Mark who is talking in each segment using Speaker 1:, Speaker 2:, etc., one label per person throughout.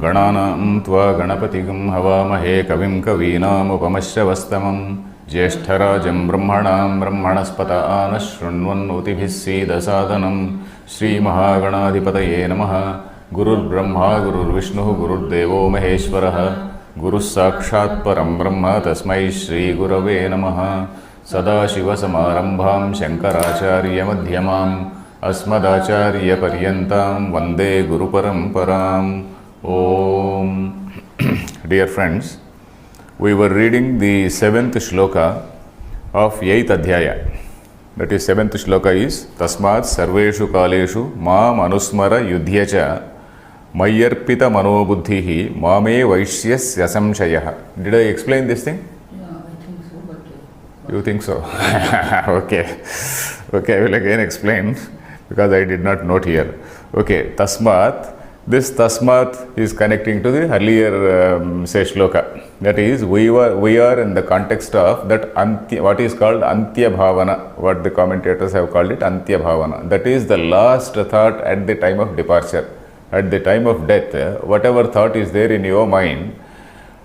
Speaker 1: Gananam tva ganapatigam havamahe kavim kavinamupamashravastavam Jyeshthārajam brahmanam brahmanaspata anashrunvannotibhis seedasadanam Shri Mahaganadhipataye namaha Gurur Brahma Gurur Vishnu Gurur Devo Maheshwaraha Guru Sakshat Param Brahma Tasmai Shri Gurave namaha Sadashiva Samarambham Shankaracharya Madhyamam Asmadacharya Paryantam Vande Guru Paramparam Om. Dear friends, we were reading the 7th shloka of 8th Adhyaya. That is, 7th shloka is Tasmat Sarveshu Kaleshu Mam Anusmara Yudhyacha Mayarpita Manobuddhihi Mame Vaishyasya Samshayah. Did I explain this thing?
Speaker 2: Yeah, I think so, but...
Speaker 1: You think so? Okay. Okay, I will again explain because I did not note here. Okay, Tasmat. This Tasmat is connecting to the earlier say shloka. That is, we are in the context of that what is called Antya Bhavana, what the commentators have called it Antya Bhavana. That is the last thought at the time of departure, at the time of death, whatever thought is there in your mind,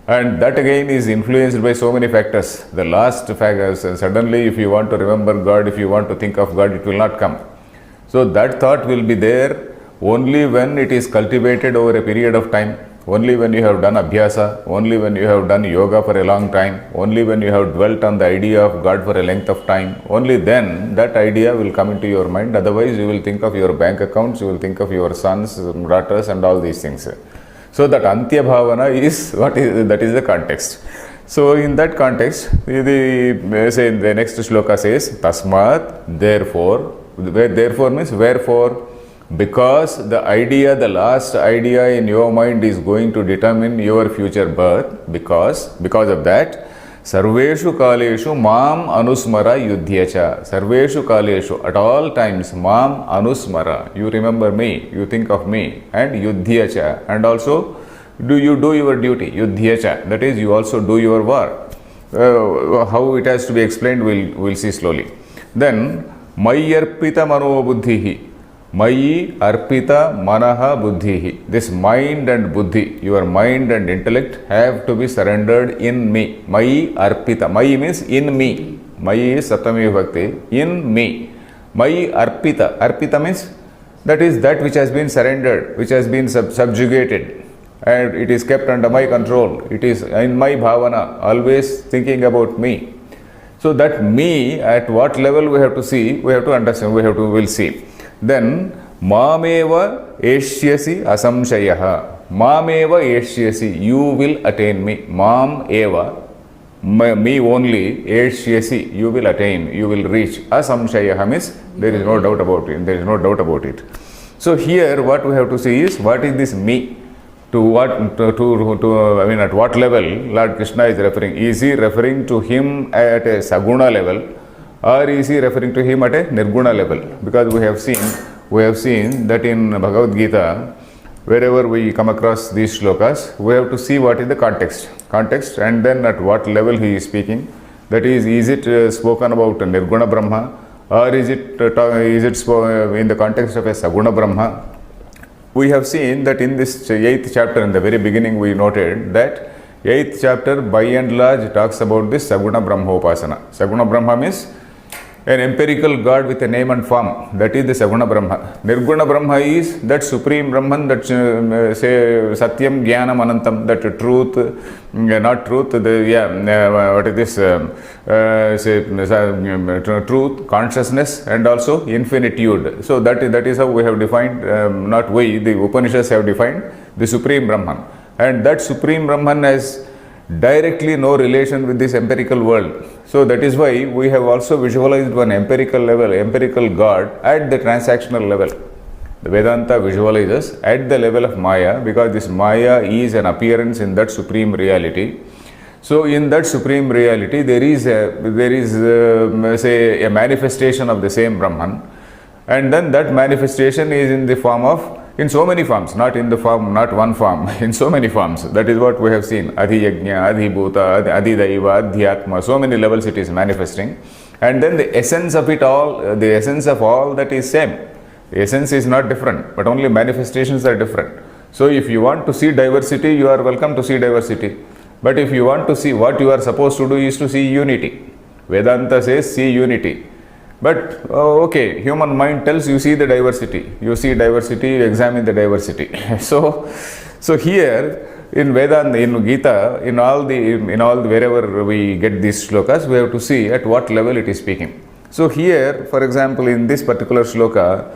Speaker 1: and that again is influenced by so many factors. The last factor, suddenly if you want to remember God, if you want to think of God, it will not come. So that thought will be there only when it is cultivated over a period of time, only when you have done abhyasa, only when you have done yoga for a long time, only when you have dwelt on the idea of God for a length of time, only then that idea will come into your mind. Otherwise you will think of your bank accounts, you will think of your sons, daughters and all these things. So that Antya Bhavana is that is the context. So in that context, the next shloka says, Tasmat, therefore, therefore means wherefore, because the idea, the last idea in your mind is going to determine your future birth, because of that, Sarveshu Kaleshu Mam Anusmara Yudhyacha. Sarveshu Kaleshu, at all times, Mam Anusmara, you remember me, you think of me, and Yudhyacha, and also you do your duty, Yudhyacha, that is, you also do your work. How it has to be explained, we'll see slowly. Then, Mayarpita Manobuddhihi. Mayi arpita manaha buddhihi. This mind and buddhi, your mind and intellect have to be surrendered in me. Mayi arpita. Mayi means in me. Mayi is Saptami Bhakti. In me. Mayi arpita. Arpita means that is that which has been surrendered, which has been subjugated, and it is kept under my control. It is in my bhavana, always thinking about me. So that me, at what level we have to see, we have to understand, we'll see. Then, Mameva Eshyasi Asamshayaha. Mameva Eshyasi, you will attain me. Mam Eva, me only, Eshyasi, you will attain, you will reach. Asamshayaha means there is no doubt about it. There is no doubt about it. So here, what we have to see is, what is this me? To what, at what level Lord Krishna is referring? Is he referring to him at a Saguna level, or is he referring to him at a Nirguna level? Because we have seen that in Bhagavad Gita, wherever we come across these shlokas, we have to see what is the context, and then at what level he is speaking. That is it spoken about Nirguna Brahma, or is it in the context of a Saguna Brahma? We have seen that in this 8th chapter, in the very beginning, we noted that 8th chapter by and large talks about this Saguna Brahma Upasana. Saguna Brahma means an empirical God with a name and form. That is the Saguna Brahma. Nirguna Brahma is that supreme Brahman, that say Satyam Jnanam Anantam, that truth, not truth, what is this, truth, consciousness, and also infinitude. So that is how we have defined, not we, the Upanishads have defined the supreme Brahman. And that supreme Brahman has directly no relation with this empirical world. So that is why we have also visualized one empirical level, empirical God at the transactional level. The Vedanta visualizes at the level of Maya, because this Maya is an appearance in that supreme reality. So in that supreme reality, there is say a manifestation of the same Brahman, and then that manifestation is in the form of, in so many forms, not in the form, not one form, in so many forms. That is what we have seen. Adhiyajna, Adhibhuta, Adhidaiva, Adhyatma, so many levels it is manifesting. And then the essence of it all, the essence of all that is same. The essence is not different, but only manifestations are different. So if you want to see diversity, you are welcome to see diversity. But if you want to see, what you are supposed to do is to see unity. Vedanta says see unity. But okay, human mind tells you see the diversity. You see diversity, you examine the diversity. So here in Vedanta, in Gita, in all the wherever we get these shlokas, we have to see at what level it is speaking. So here, for example, in this particular shloka,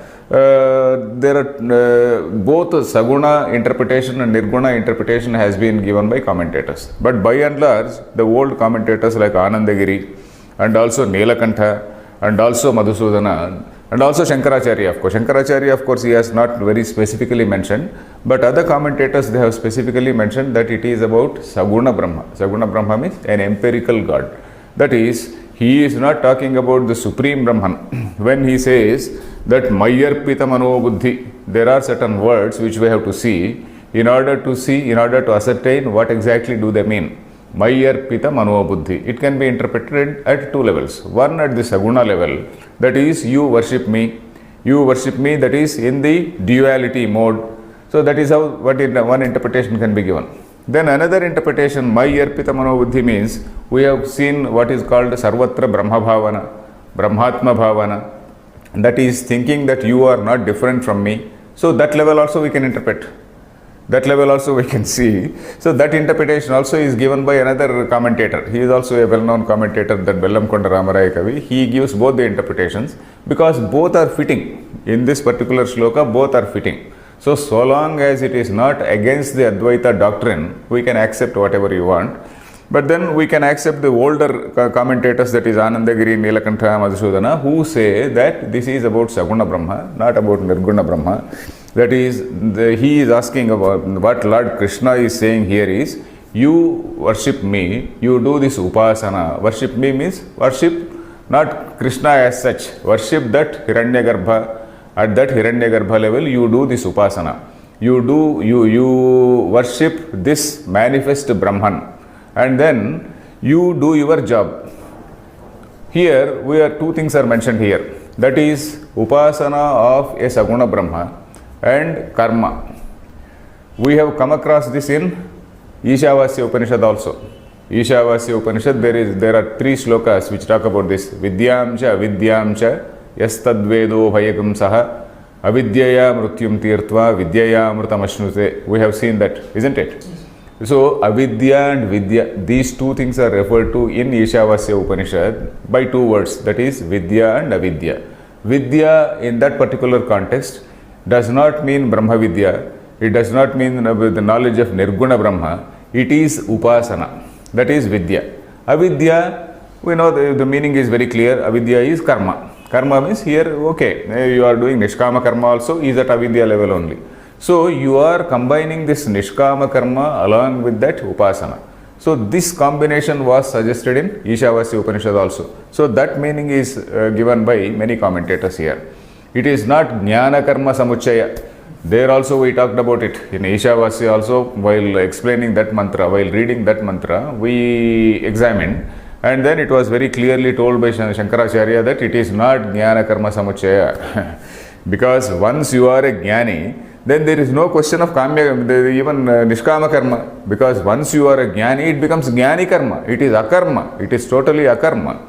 Speaker 1: there are both Saguna interpretation and Nirguna interpretation has been given by commentators. But by and large, the old commentators like Anandagiri and also Nilakantha and also Madhusudana and also Shankaracharya, of course. Shankaracharya, of course, he has not very specifically mentioned, but other commentators, they have specifically mentioned that it is about Saguna Brahma. Saguna Brahma means an empirical God. That is, he is not talking about the Supreme Brahman. When he says that Mayarpita Mano Buddhi, there are certain words which we have to see in order to ascertain what exactly do they mean. Mayarpita Mano Buddhi. It can be interpreted at two levels. One at the Saguna level, that is, you worship me. You worship me, that is in the duality mode. So that is how one interpretation can be given. Then another interpretation, Mayarpita Mano Buddhi, means we have seen what is called Sarvatra Brahma Bhavana, Brahmatma Bhavana. That is thinking that you are not different from me. So that level also we can interpret. That level also we can see. So that interpretation also is given by another commentator. He is also a well-known commentator, that Bellamkonda Ramaraya Kavi. He gives both the interpretations because both are fitting. In this particular shloka, both are fitting. So long as it is not against the Advaita doctrine, we can accept whatever you want. But then we can accept the older commentators, that is Anandagiri, Nilakantha, Madhusudana, who say that this is about Saguna Brahma, not about Nirguna Brahma. That is, he is asking about what Lord Krishna is saying here is, you worship me, you do this upasana. Worship me means worship not Krishna as such, worship that Hiranyagarbha. At that Hiranyagarbha level, you do this upasana. You worship this manifest Brahman, and then you do your job. Here, two things are mentioned here. That is upasana of a Saguna Brahma and karma. We have come across this in Ishavasya Upanishad also. Ishavasya Upanishad, there are 3 shlokas which talk about this. Vidyamcha, avidyamcha, yastadvedo bhayagam saha, avidyaya mrutyum tirtva, vidyaya amrutam. We have seen that, isn't it? So, avidya and vidya, these 2 things are referred to in Ishavasya Upanishad by 2 words, that is Vidya and Avidya. Vidya in that particular context does not mean Brahma Vidya, it does not mean the knowledge of Nirguna Brahma, it is Upasana, that is Vidya. Avidya, we know the meaning is very clear, Avidya is Karma. Karma means here, okay, you are doing Nishkama Karma also, is at Avidya level only. So you are combining this Nishkama Karma along with that Upasana. So this combination was suggested in Ishavasya Upanishad also. So that meaning is given by many commentators here. It is not Jnana Karma Samuchaya. There also we talked about it. In Ishavasya also, while explaining that mantra, while reading that mantra, we examined, and then it was very clearly told by Shankaracharya that it is not Jnana Karma Samuchaya. Because once you are a Jnani, then there is no question of Kamya, even Nishkama Karma. Because once you are a Jnani, it becomes Jnani Karma. It is Akarma. It is totally Akarma.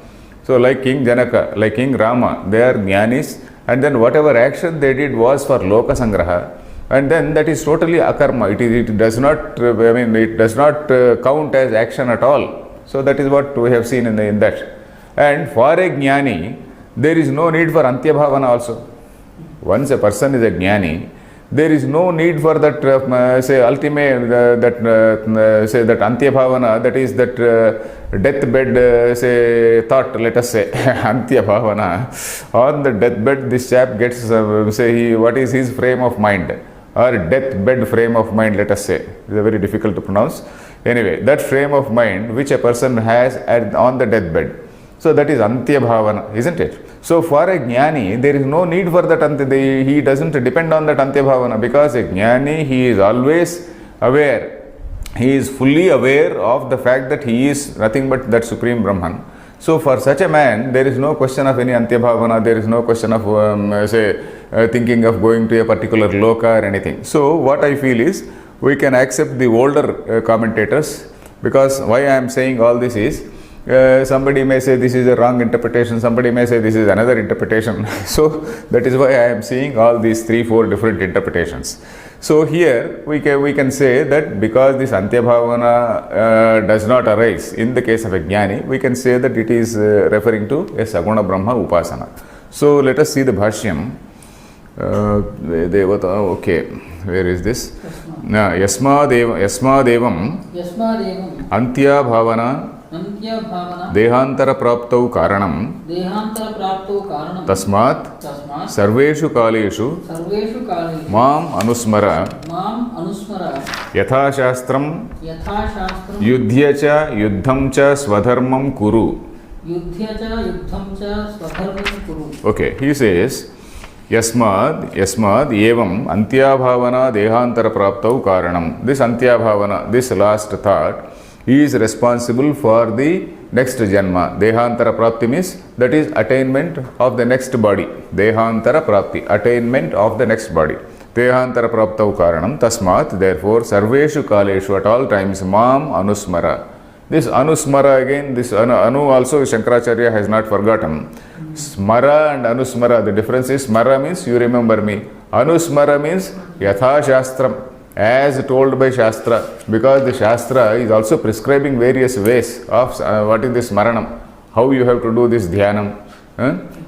Speaker 1: So like King Janaka, like King Rama, they are Jnanis, and then whatever action they did was for Loka Sangraha, and then that is totally Akarma. It does not, it does not count as action at all. So that is what we have seen in that. And for a Jnani, there is no need for Antya Bhavana also. Once a person is a Jnani, there is no need for that, say, ultimate, that Antya Bhavana, that is that deathbed, say, thought, let us say, Antya Bhavana. On the deathbed, this chap gets, what is his frame of mind, or deathbed frame of mind, let us say. It is very difficult to pronounce. Anyway, that frame of mind which a person has on the deathbed. So that is Antya Bhavana, isn't it? So for a Jnani, there is no need for that, he doesn't depend on that Antya Bhavana, because a Jnani, he is always aware. He is fully aware of the fact that he is nothing but that Supreme Brahman. So for such a man, there is no question of any Antya Bhavana, there is no question of, thinking of going to a particular loka or anything. So what I feel is, we can accept the older commentators, because why I am saying all this is, somebody may say this is a wrong interpretation, somebody may say this is another interpretation. So that is why I am seeing all these 3-4 different interpretations. So here we can say that because this Antya Bhavana does not arise in the case of a Jnani, we can say that it is referring to a Saguna Brahma Upasana. So let us see the Bhashyam. Devata, okay, where is this? Yasmadevam Antya Bhavana Dehantara Praptau Karanam Tasmat Sarveshu Kaleshu Mam Anusmara Yatha Shastram Yudhyacha Yuddhamcha Swadharmam Kuru. Okay, he says, Yasmad evam Antya Bhavana Dehantara Praptau Karanam. This Antya Bhavana, this last thought, is responsible for the next janma. Dehantara Prapti means, that is attainment of the next body. Dehantara Prapti, attainment of the next body. Dehantara Praptau Karanam. Tasmat, therefore, Sarveshu Kaleshu, at all times, Mam Anusmara. This Anusmara again, this Anu also Shankaracharya has not forgotten. Smara and Anusmara, the difference is, Smara means you remember me. Anusmara means Yatha Shastram, as told by Shastra, because the Shastra is also prescribing various ways of what is this Smaranam, how you have to do this Dhyanam.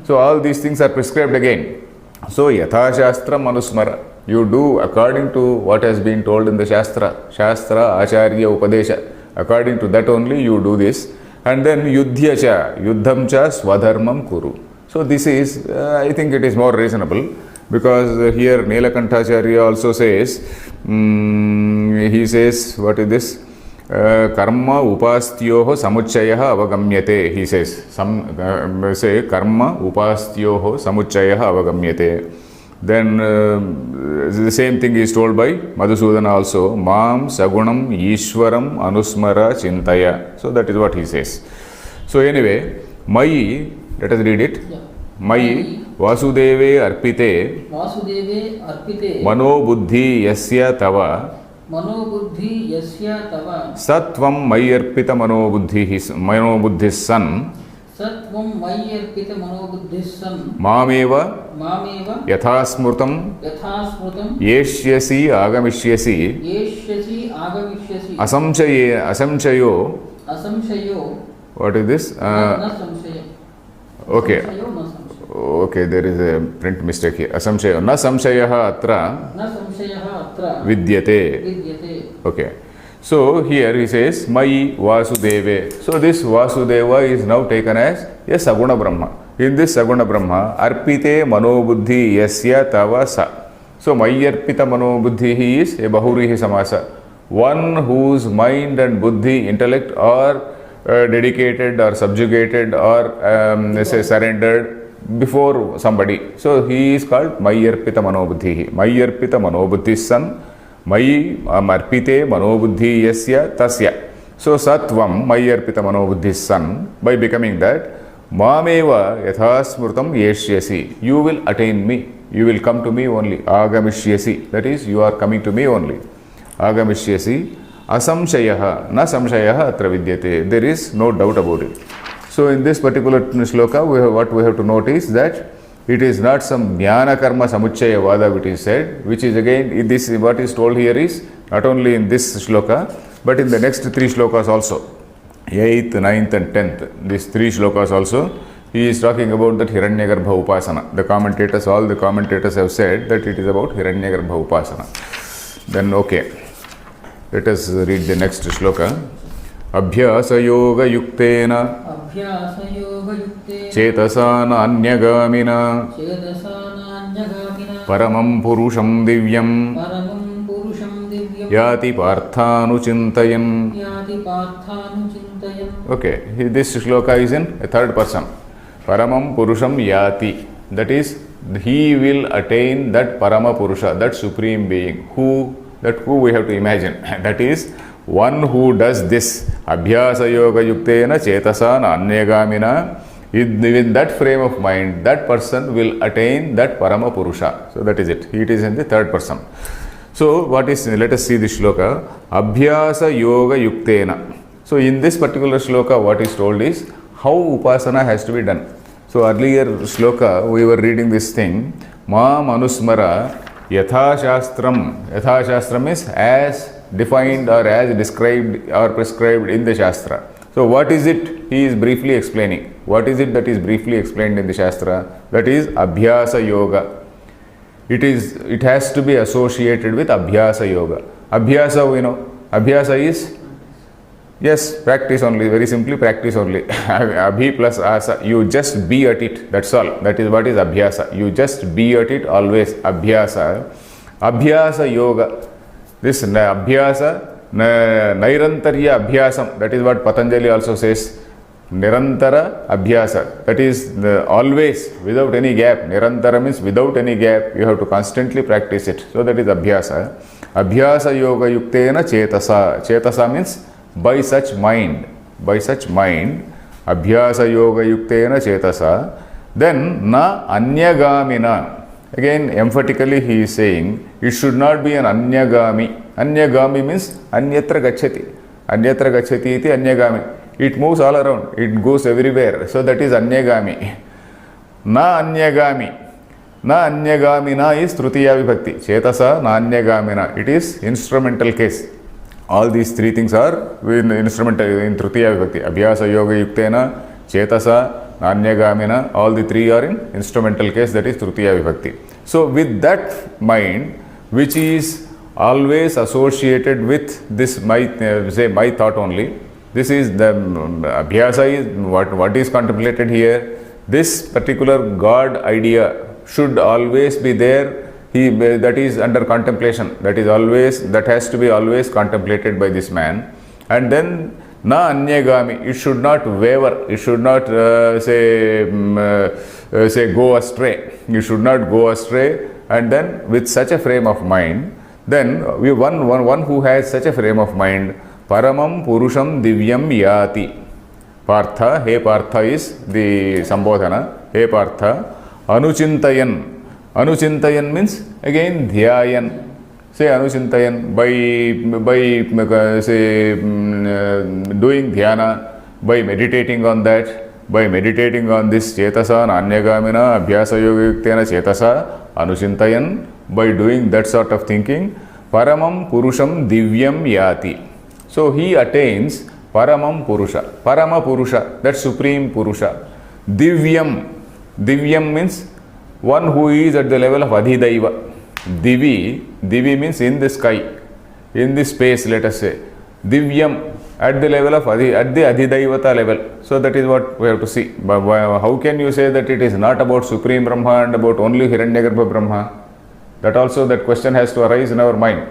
Speaker 1: So all these things are prescribed again. So Yatha Shastram Anusmara, you do according to what has been told in the Shastra, Acharya, Upadesha. According to that only you do this. And then Yudhyacha, Yuddhamcha Swadharmam Kuru. So this is, I think it is more reasonable, because here Nilakantacharya also says, he says, what is this? Karma upastyoho samuchayaha avagamyate. He says, say karma upastyoho samuchayaha avagamyate. Then the same thing is told by Madhusudana also. Mam sagunam ishwaram anusmara chintaya. So that is what he says. So anyway, Mayi, let us read it. Yeah. Mayi Vasudeve arpite Mano buddhi yasya tava Satvam mayi arpita mano buddhi san Mameva Yathasmrutam Yeshyasi agamishyasi Asamchayo. What is this? Okay. Okay, there is a print mistake here. Asamchayo. Na samshayaha atra vidyate. Okay. So here he says, Mayi Vasudeve. So this Vasudeva is now taken as a Saguna Brahma. In this Saguna Brahma, Arpite Manobuddhi Yasya Tava Sa. So Mayi Arpita Manobuddhi, he is a Bahurihi Samasa. One whose mind and buddhi, intellect are dedicated or subjugated or say surrendered before somebody. So he is called Mayi Arpita Manobuddhi. Mayi Arpita Manobuddhi San. Mayi Arpite Manobuddhi Yasya Tasya. So Satvam Mayi Arpita Manobuddhi San. By becoming that, Mameva Yathasmrutam Yeshyasi. You will attain me. You will come to me only. Agamishyasi. That is, you are coming to me only. Agamishyasi. Asamshayaha. Na samshayaha atra vidyate. There is no doubt about it. So in this particular shloka, what we have to note is that it is not some Jnana Karma Samuchaya Vada which is said, which is again, this what is told here is not only in this shloka, but in the next 3 shlokas also. 8th, 9th and 10th. These 3 shlokas also, he is talking about that Hiranyagarbha Upasana. The commentators, all the commentators have said that it is about Hiranyagarbha Upasana. Then okay, let us read the next shloka. Abhyasa Yoga Yuktena Chetasana Anyagamina Paramam Purusham Divyam Yati Parthanu Chintayan. Okay, this shloka is in a third person. Paramam Purusham Yati. That is, he will attain that Parama Purusha, that supreme being. Who we have to imagine. That is, one who does this Abhyasa Yoga Yuktena Chetasana Anyagamina in that frame of mind, that person will attain that Parama Purusha. So that is it. It is in the third person. So what is, let us see this shloka. Abhyasa Yoga Yuktena. So in this particular shloka, what is told is how Upasana has to be done. So earlier shloka, we were reading this thing. Ma Manusmara Yatha Shastram. Yatha Shastram is as defined or as described or prescribed in the Shastra. So what is it he is briefly explaining? What is it that is briefly explained in the Shastra? That is Abhyasa Yoga. It has to be associated with Abhyasa Yoga. Abhyasa, we know. Abhyasa is, yes, practice only, very simply practice only. Abhi plus asa, you just be at it, that's all. That is what is Abhyasa. You just be at it always, Abhyasa. Abhyasa Yoga. This Abhyasa, Nairantarya Abhyasam, that is what Patanjali also says. Nirantara Abhyasa, that is always, without any gap. Nirantara means without any gap, you have to constantly practice it. So that is Abhyasa. Abhyasa Yoga Yuktena Chetasa. Chetasa means by such mind. By such mind, Abhyasa Yoga Yuktena Chetasa. Then Na Anyagamina. Again, emphatically he is saying, it should not be an Anyagami. Anyagami means Anyatra Gacchati. Anyatra Gacchati iti Anyagami. It moves all around. It goes everywhere. So that is Anyagami. Na Anyagami. Na Anyagamina is Trutiya Vibhakti. Chetasa Na Anyagamina. It is instrumental case. All these three things are in instrumental in Trutiya Vibhakti. Abhyasa Yoga Yuktena, Chetasa, Na Anyagamina. All the three are in instrumental case, that is Trutiya Vibhakti. So with that mind, which is always associated with this my thought only. This is the Abhyasa is what is contemplated here. This particular God idea should always be there. That is under contemplation. That is always, that has to be always contemplated by this man. And then Na Anyagami. It should not waver. It should not say go astray. You should not go astray. And then with such a frame of mind, then one who has such a frame of mind, Paramam Purusham Divyam Yati. Partha, hey Partha is the Sambodhana. Hey Partha, Anuchintayan. Anuchintayan means again Dhyayan. Say Anuchintayan by say doing dhyana, by meditating on that, by meditating on this Chetasa, Anyagamina, Abhyasa Yoga Yuktena Chetasa, Anuchintayan, by doing that sort of thinking, Paramam Purusham Divyam Yati. So he attains Paramam Purusha. Parama Purusha, that supreme Purusha. Divyam. Divyam means one who is at the level of Adhidaiva. Divi means in the sky, in the space, let us say. Divyam, at the level of at the Adhidaivata level. So that is what we have to see. But how can you say that it is not about Supreme Brahma and about only Hiranyagarbha Brahma? That also, that question has to arise in our mind.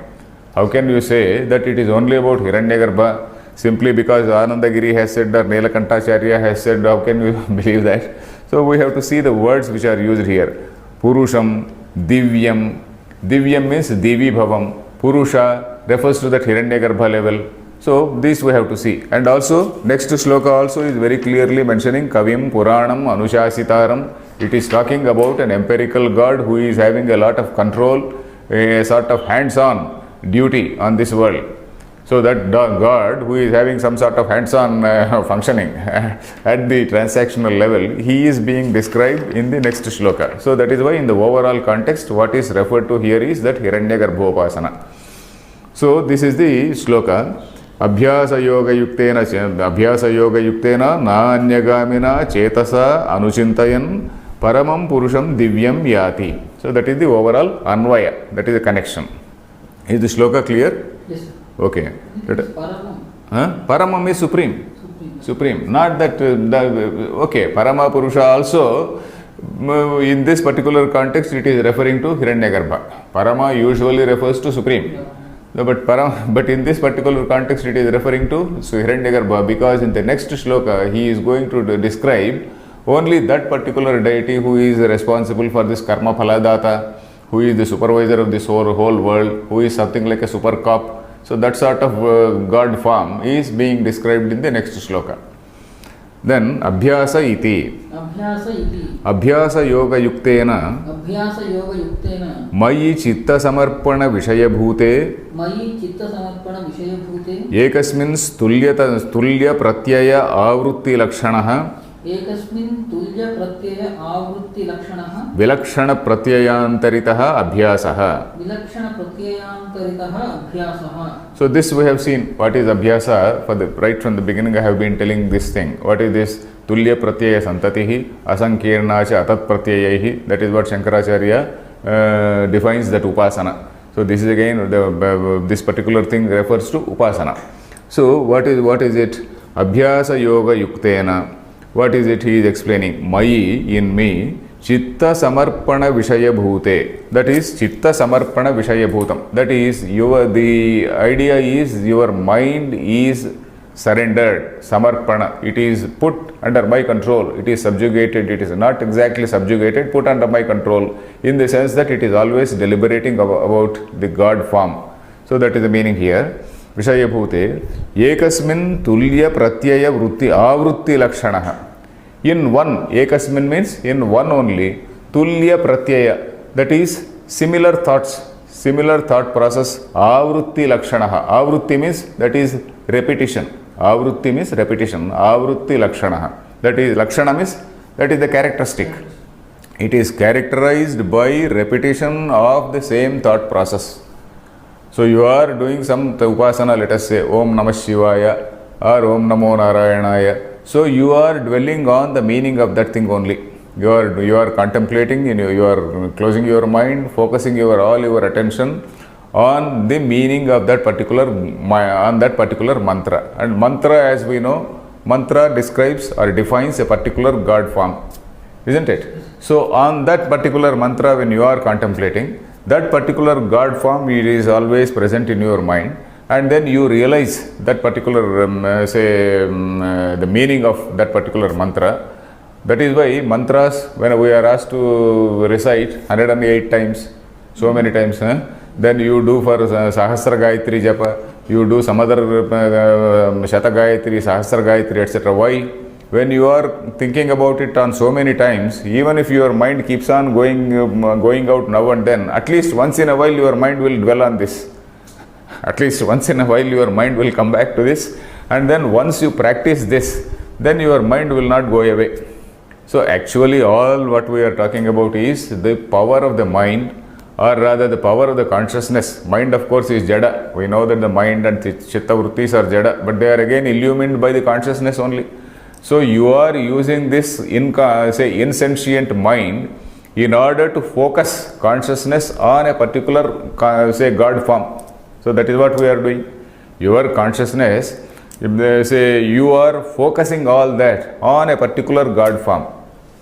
Speaker 1: How can you say that it is only about Hiranyagarbha simply because Anandagiri has said or Nilakantacharya has said? How can you believe that? So we have to see the words which are used here. Purusham, Divyam. Divyam means Divi Bhavam. Purusha refers to that Hiranyagarbha level. So this we have to see. And also next shloka also is very clearly mentioning Kavim Puranam Anushasitaram. It is talking about an empirical God who is having a lot of control, a sort of hands-on duty on this world. So that God who is having some sort of hands-on functioning at the transactional level, he is being described in the next shloka. So that is why in the overall context, what is referred to here is that Hiranyagarbhopasana. So this is the shloka. Abhyasa Yoga Yuktena Na Anyagamina Chetasa Anuchintayan Paramam Purusham Divyam Yati. So that is the overall Anvaya, that is the connection. Is the shloka clear?
Speaker 2: Yes, sir.
Speaker 1: Okay.
Speaker 2: Paramam.
Speaker 1: Paramam is supreme. Supreme. Not that, okay, Parama Purusha also, in this particular context, it is referring to Hiranyagarbha. Parama usually refers to supreme. But in this particular context, it is referring to Hiranyagarbha, because in the next shloka, he is going to describe only that particular deity who is responsible for this karma phaladata, who is the supervisor of this whole world, who is something like a super cop. So that sort of God form is being described in the next shloka. Then Abhyasa iti. Abhyasa yoga yuktena. Mayi chitta samarpana vishaya bhute. Ekasmin tulya pratyaya avrutti lakshanaha. Vilakshana pratyayantaritāha abhyasaha. So this we have seen. What is abhyasa? Right from the beginning I have been telling this thing. What is this? Tulya pratyaya santatihi asankirnacha atat pratyayaihi. That is what Shankaracharya defines that upasana. So this is again this particular thing refers to upasana. So what is it? Abhyasa yoga yuktena. What is it he is explaining? Mayi, in me, chitta samarpana vishaya bhute. That is chitta samarpana vishaya bhutam. That is the idea is your mind is surrendered, samarpana. It is put under my control. It is subjugated. It is not exactly subjugated, put under my control in the sense that it is always deliberating about the God form. So that is the meaning here. Vishaya bhute ekasmin tulya pratyaya vrutti avrutti lakshanaha. In one, ekasmin means in one only, tulya pratyaya, that is similar thoughts, similar thought process, avrutti lakshanaha. Avrutti means that is repetition. Avrutti means repetition. Avrutti lakshanaha. That is lakshana means that is the characteristic. It is characterized by repetition of the same thought process. So you are doing some upasana, let us say Om Namah Shivaya or Om Namo Narayanaya. So you are dwelling on the meaning of that thing only. You are contemplating, you are closing your mind, focusing all your attention on the meaning of that particular mantra. And mantra, as we know, mantra describes or defines a particular God form, isn't it? So on that particular mantra, when you are contemplating, that particular God form is always present in your mind, and then you realize that particular the meaning of that particular mantra. That is why mantras, when we are asked to recite 108 times, so many times, then you do for Sahasra Gayatri Japa, you do some other Shata Gayatri, Sahasra Gayatri, etc. Why? When you are thinking about it on so many times, even if your mind keeps on going out now and then, at least once in a while your mind will dwell on this. At least once in a while your mind will come back to this, and then once you practice this, then your mind will not go away. So actually all what we are talking about is the power of the mind, or rather the power of the consciousness. Mind of course is jada. We know that the mind and chitta vrittis are jada, but they are again illumined by the consciousness only. So you are using this insentient mind in order to focus consciousness on a particular God form. So that is what we are doing. Your consciousness, if they say you are focusing all that on a particular God form.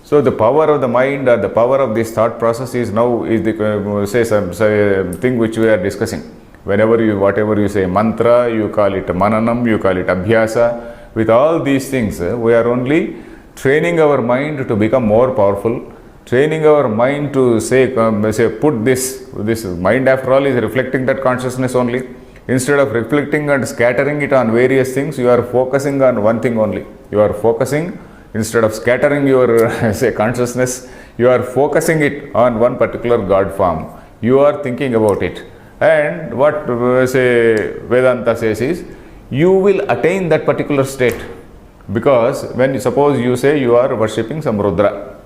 Speaker 1: So the power of the mind or the power of this thought process is the thing which we are discussing. Whatever you say, mantra, you call it mananam, you call it abhyasa. With all these things, we are only training our mind to become more powerful, training our mind to put this mind after all is reflecting that consciousness only. Instead of reflecting and scattering it on various things, you are focusing on one thing only. You are focusing, instead of scattering your consciousness, you are focusing it on one particular God form. You are thinking about it. And what Vedanta says is, you will attain that particular state, because when suppose you say you are worshipping some Rudra,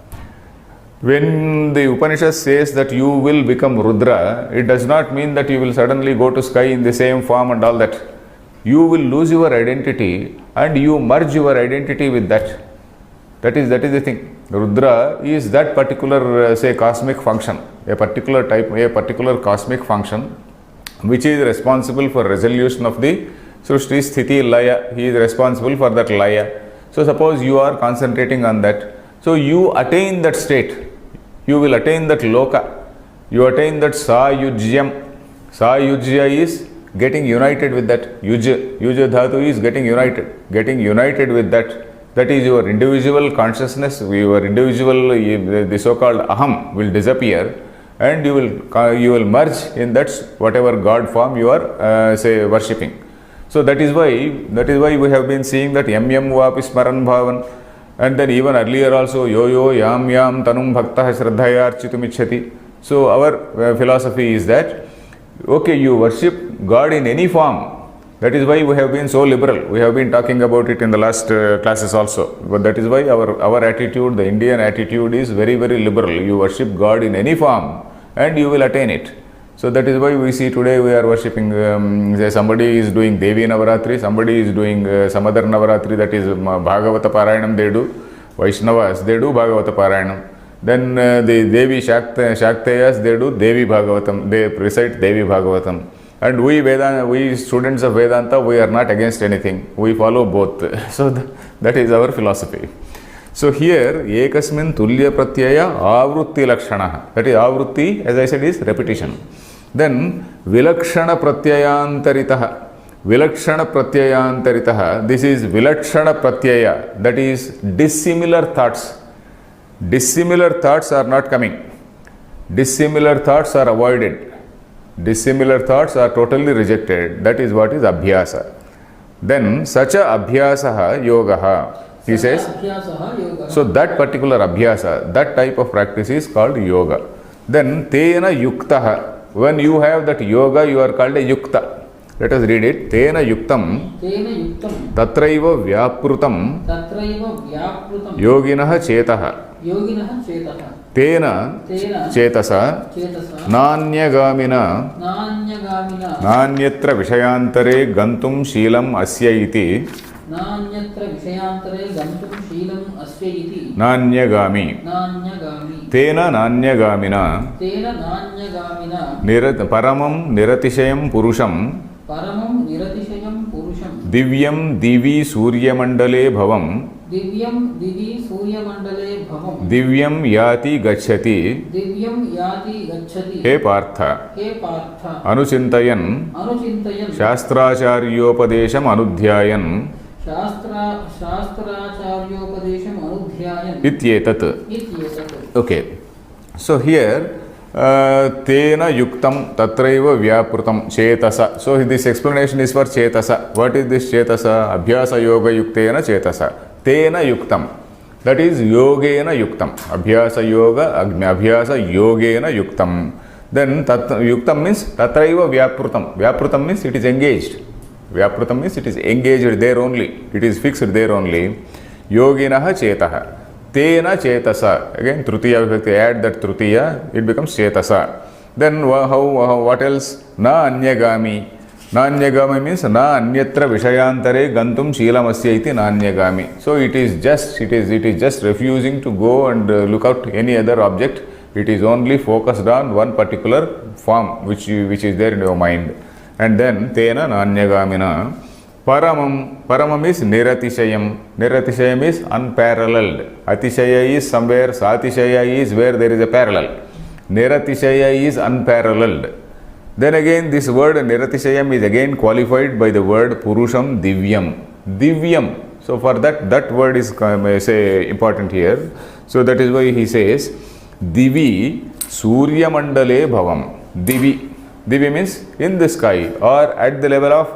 Speaker 1: when the Upanishad says that you will become Rudra, it does not mean that you will suddenly go to sky in the same form and all that. You will lose your identity and you merge your identity with that. That is the thing. Rudra is that particular cosmic function, a particular cosmic function which is responsible for resolution of the Srushti, Sthiti, Laya. He is responsible for that Laya. So suppose you are concentrating on that. So you attain that state. You will attain that Loka. You attain that Sayujyam. Sayujya is getting united with that. Yuja Dhatu is getting united. Getting united with that. That is your individual consciousness. Your individual, the so-called Aham will disappear. And you will merge in that whatever God form you are worshipping. So that is why we have been seeing that Yam Yam Vapi Smaran Bhavan. And then even earlier also, yo yo yam yam tanum bhaktah shraddhaya architumicchati. So our philosophy is that, okay, you worship God in any form. That is why we have been so liberal. We have been talking about it in the last classes also. But that is why our attitude, the Indian attitude, is very, very liberal. You worship God in any form and you will attain it. So that is why we see today we are worshipping, say somebody is doing Devi Navaratri, somebody is doing some other Navaratri, that is Bhagavata Parayanam they do, Vaishnavas they do Bhagavata Parayanam. Then the Devi Shakteyas they do Devi Bhagavatam, they recite Devi Bhagavatam. And we students of Vedanta, we are not against anything. We follow both. So that is our philosophy. So here, ekasmin tulya pratyaya avrutti lakshana. That is avrutti, as I said, is repetition. Then vilakshana pratyayantaritaha. Vilakshana pratyayantaritaha. This is vilakshana pratyaya. That is dissimilar thoughts. Dissimilar thoughts are not coming. Dissimilar thoughts are avoided. Dissimilar thoughts are totally rejected. That is what is abhyasa. Then sacha abhyasaha yogaha. He says, so that particular abhyasa, that type of practice is called yoga. Then tena yuktaha. When you have that yoga, you are called a yukta. Let us read it. Tena yuktam tatraiva vyaprutam yoginaha chetaha. Tena chetasa nanyagamina nanyatra vishayantare gantum shilam asya iti nanyagami tena nanyagamina paramam niratishayam purusham divyam divi suryamandale bhavam divyam yati gacchati he partha anuchintayan shastracharyopadesham anudhyayan ityetat. Okay. So here tena yuktam tatraiva vyaprutam chetasa. So this explanation is for chetasa. What is this chetasa? Abhyasa yoga yuktena chetasa. Tena yuktam. That is yogena yuktam. Abhyasa yoga, abhyasa yogena yuktam. Then yuktam means tatraiva vyaprutam. Vyaprutam means it is engaged. Vyaprutam means it is engaged there only. It is fixed there only. Yoginaha chetaha. Tena chetasa. Again, trutiya vibhakti, add that trutiya, it becomes chetasa. Then what else? Na anyagami. Na anyagami means na anyatra vishayantare gantum shilamasya iti na anyagami. So it is just refusing to go and look out any other object. It is only focused on one particular form which is there in your mind. And then tena na anyagamina. Paramam is niratishayam. Niratishayam is unparalleled. Atishaya is somewhere, satishaya is where there is a parallel. Niratishaya is unparalleled. Then again this word niratishayam is again qualified by the word purusham divyam. Divyam. So for that word is important here. So that is why he says divi surya mandale bhavam. Divi. Divi means in the sky or at the level of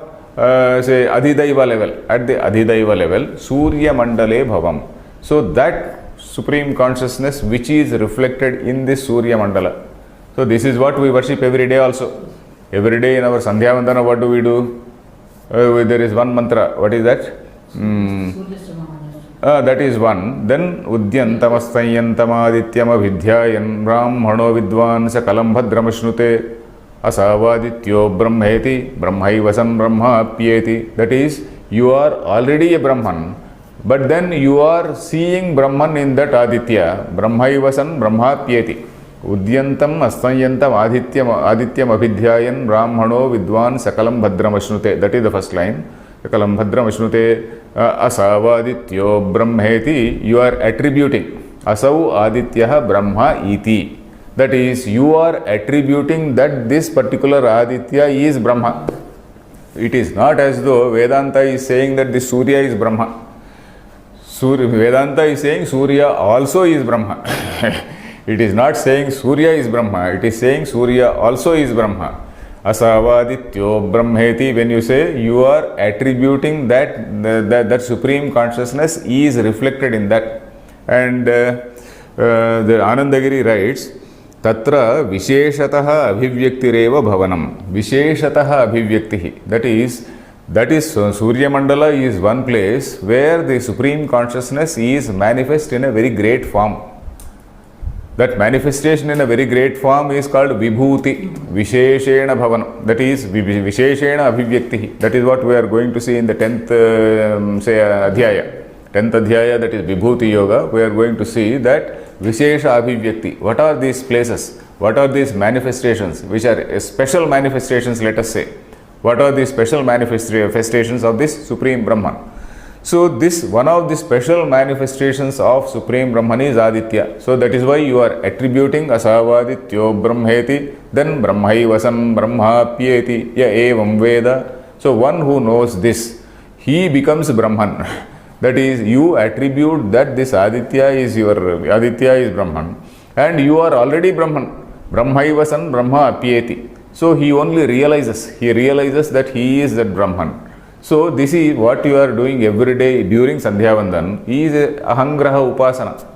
Speaker 1: say Adhidaiva level. At the Adhidaiva level, Surya Mandale Bhavam. So that supreme consciousness which is reflected in this Surya Mandala. So this is what we worship every day also. Every day in our Sandhya Vandana, what do we do? There is one mantra. What is that? That is one. Then Udyantamastayantama Vidyayan Brahmano Vidwan Sakalam Bhadramashnute Asavadityo Brahmeti Brahmaivasan Brahmapyeti. That is, you are already a Brahman, but then you are seeing Brahman in that Aditya. Brahmaivasan Brahmapyeti. Udyantam astayantam adityam abhidhyayan Brahmano Vidwan Sakalam Bhadramashnute. That is the first line. Sakalam Bhadramashnute Asavadityo Brahmeti. You are attributing Asau Adityaha Brahma iti. That is, you are attributing that this particular Aditya is Brahma. It is not as though Vedanta is saying that this Surya is Brahma. Vedanta is saying Surya also is Brahma. It is not saying Surya is Brahma. It is saying Surya also is Brahma. Asavadityo Brahmeti, when you say, you are attributing that supreme consciousness is reflected in that. And the Anandagiri writes, Tatra Visheshataha Abhivyaktireva Bhavanam. Visheshataha Abhivyaktihi. That is Surya Mandala is one place where the supreme consciousness is manifest in a very great form. That manifestation in a very great form is called Vibhuti, Visheshena Bhavanam. That is Visheshena Abhivyaktihi. That is what we are going to see in the 10th Adhyaya. 10th Adhyaya, that is Vibhuti Yoga. We are going to see that Vishesha Abhivyakti. What are these places? What are these manifestations? Which are special manifestations, let us say. What are the special manifestations of this Supreme Brahman? So this one of the special manifestations of Supreme Brahman is Aditya. So that is why you are attributing Asavadityo Brahmeti, then Brahmaivasan Brahmapyeti ya evam Veda. So one who knows this, he becomes Brahman. That is, you attribute that this Aditya is Brahman, and you are already Brahman. Brahmaivasan Brahmapyeti. So he only realizes that he is that Brahman. So this is what you are doing every day during Sandhya Vandan is Ahangraha Upasana.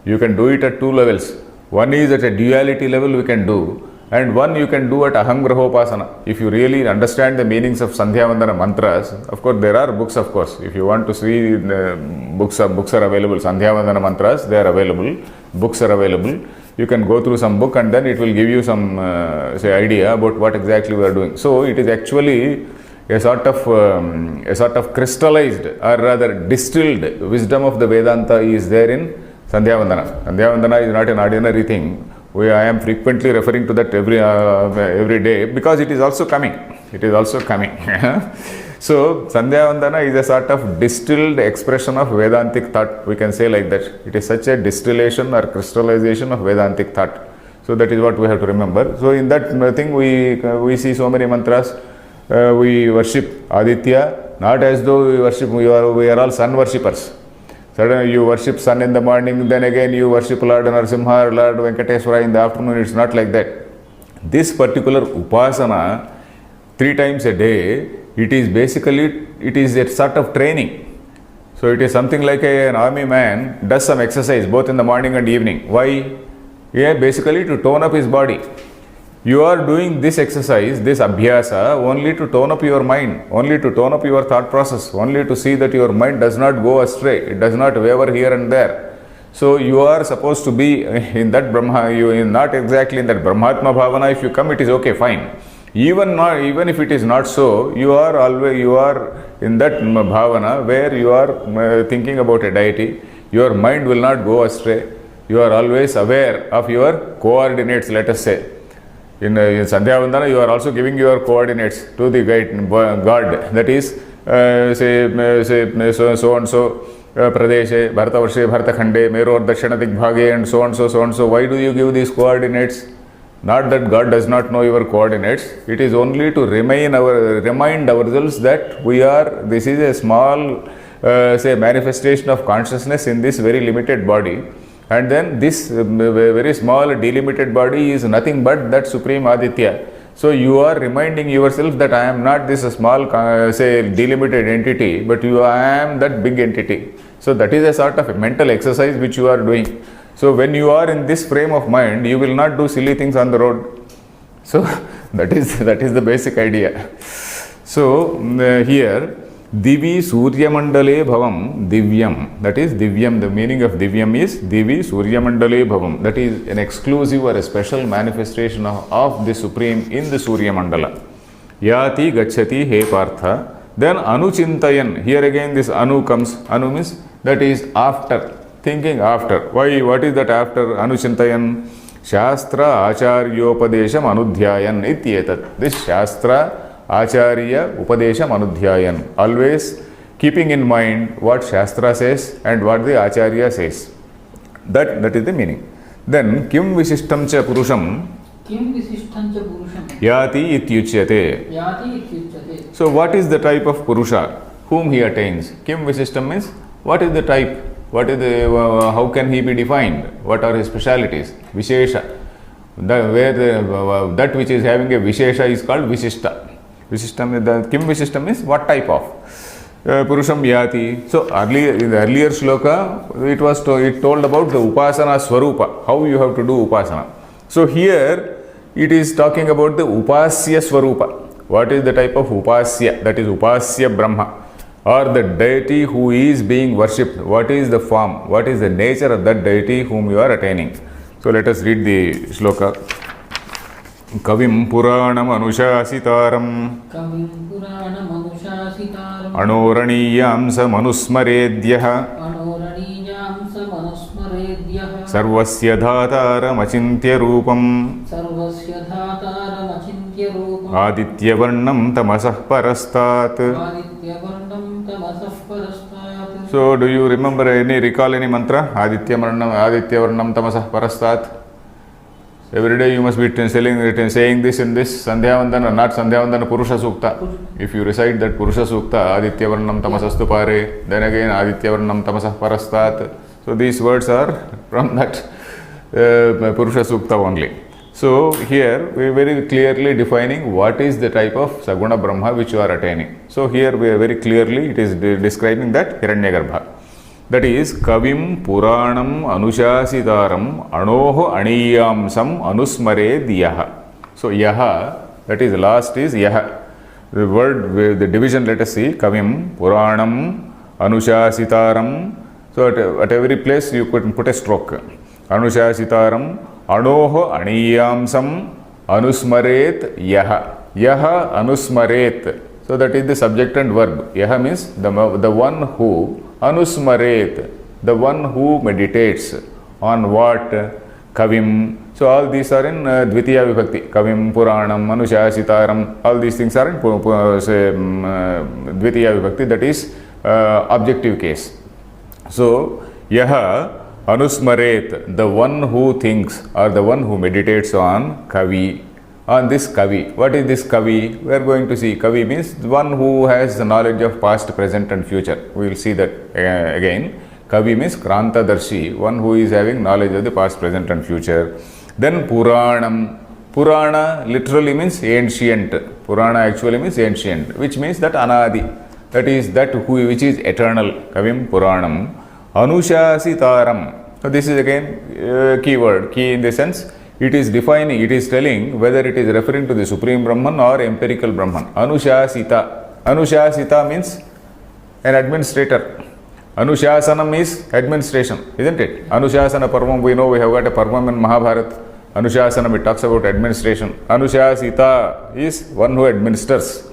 Speaker 1: You can do it at two levels. One is at a duality level we can do, and one you can do at Ahangraha Upasana. If you really understand the meanings of Sandhya Vandana mantras, of course there are books, of course. If you want to see books are available. Sandhya Vandana mantras, they are available. Books are available. You can go through some book and then it will give you some idea about what exactly we are doing. So it is actually a sort of crystallized or rather distilled wisdom of the Vedanta is there in Sandhya Vandana. Sandhya Vandana is not an ordinary thing. I am frequently referring to that every day because it is also coming. So Sandhya Vandana is a sort of distilled expression of Vedantic thought. We can say like that. It is such a distillation or crystallization of Vedantic thought. So that is what we have to remember. So in that thing we see so many mantras. We worship Aditya, not as though we are all sun worshippers. Suddenly you worship sun in the morning, then again you worship Lord Narasimha or Lord Venkateswara in the afternoon. It's not like that. This particular upasana, 3 times a day, it is a sort of training. So it is something like an army man does some exercise both in the morning and evening. Why? Yeah, basically to tone up his body. You are doing this exercise, this abhyasa, only to tone up your mind, only to tone up your thought process, only to see that your mind does not go astray, it does not waver here and there. So you are supposed to be in that Brahma, you are not exactly in that Brahmatma Bhavana. If you come, it is okay, fine. Even if it is not so, you are in that Bhavana where you are thinking about a deity. Your mind will not go astray. You are always aware of your coordinates, let us say. In Sandhya Vandana, you are also giving your coordinates to the God. That is, say so and so Pradeshe, Bharatavarshe, Bharatakhande, Meror, Dakshina Digbhage, and so and so. Why do you give these coordinates? Not that God does not know your coordinates. It is only to remind ourselves that this is a small, manifestation of consciousness in this very limited body. And then this very small delimited body is nothing but that Supreme Aditya. So you are reminding yourself that I am not this small, delimited entity, but I am that big entity. So that is a sort of a mental exercise which you are doing. So when you are in this frame of mind, you will not do silly things on the road. So that is the basic idea. So here, Divi Surya Mandale Bhavam Divyam. That is Divyam. The meaning of Divyam is Divi Surya Mandale Bhavam. That is an exclusive or a special manifestation of the Supreme in the Surya Mandala. Yati Gachati He Partha. Then Anuchintayan. Here again this Anu comes. Anu means that is after. Thinking after. Why? What is that after? Anuchintayan. Shastra Acharyopadesham Anudhyayan Ityetat. This Shastra Acharya Upadesham Anudhyayan. Always keeping in mind what Shastra says and what the Acharya says. That is the meaning. Then Kim Visishtam Cha Purusham Yati Ityuchyate. So what is the type of Purusha whom he attains? Kim Visishtam means what is the type? What is the how can he be defined? What are his specialities? Vishesha. That which is having a Vishesha is called Visishta. Visishtam, Kim Visishtam is what type of? Purusham Yati. So in the earlier shloka, it told about the Upasana Swarupa, how you have to do Upasana. So here it is talking about the Upasya Swarupa. What is the type of Upasya? That is Upasya Brahma, or the deity who is being worshipped. What is the form? What is the nature of that deity whom you are attaining? So let us read the shloka. Kavim Puranam Anushasitaram Anoraniyam Samanusmaredyah Sarvasya Dhataram Achintya Rupam Aditya Varnam Tamasah Parastat. So do you recall any mantra? Aditya Varnam Tamasah Parastat. Every day you must be saying this in this Sandhyavandana, not Sandhyavandana Purusha Sukta. If you recite that Purusha Sukta, Aditya Varnam Tamasastu Pare, then again Aditya Varnam Tamasah Parastat. So these words are from that Purusha Sukta only. So here we are very clearly defining what is the type of Saguna Brahma which you are attaining. So here we are very clearly, it is describing that Hiranyagarbha. That is Kavim Puranam Anushasitaram Anoho Aniyamsam Anusmare Diyaha. So Yaha, that is last is Yaha. The word, the division, let us see. Kavim Puranam Anushasitaram. So at every place you could put a stroke. Anushasitaram Anoho Aniyamsam Anusmaret Yaha. Yaha Anusmaret. So that is the subject and verb. Yaha means the one who. Anusmaret, the one who meditates on what? Kavim. So all these are in Dvitiya Vibhakti. Kavim, Puranam, Anushasitaram. All these things are in Dvitiya Vibhakti, that is objective case. So Yaha Anusmaret, the one who thinks or the one who meditates on Kavi. On this Kavi. What is this Kavi? We are going to see. Kavi means one who has the knowledge of past, present and future. We will see that again. Kavi means Kranta Darshi, one who is having knowledge of the past, present and future. Then Puranam. Purana literally means ancient. Purana actually means ancient, which means that Anadi. That is that which is eternal. Kavim Puranam. Anushasitaram. So this is again keyword. Key in the sense, it is defining, it is telling whether it is referring to the Supreme Brahman or empirical Brahman. Anushasita. Anushasita means an administrator. Anushasanam is administration, isn't it? Anushasana Parvam, we know we have got a Parvam in Mahabharata. Anushasana, it talks about administration. Anushasita is one who administers.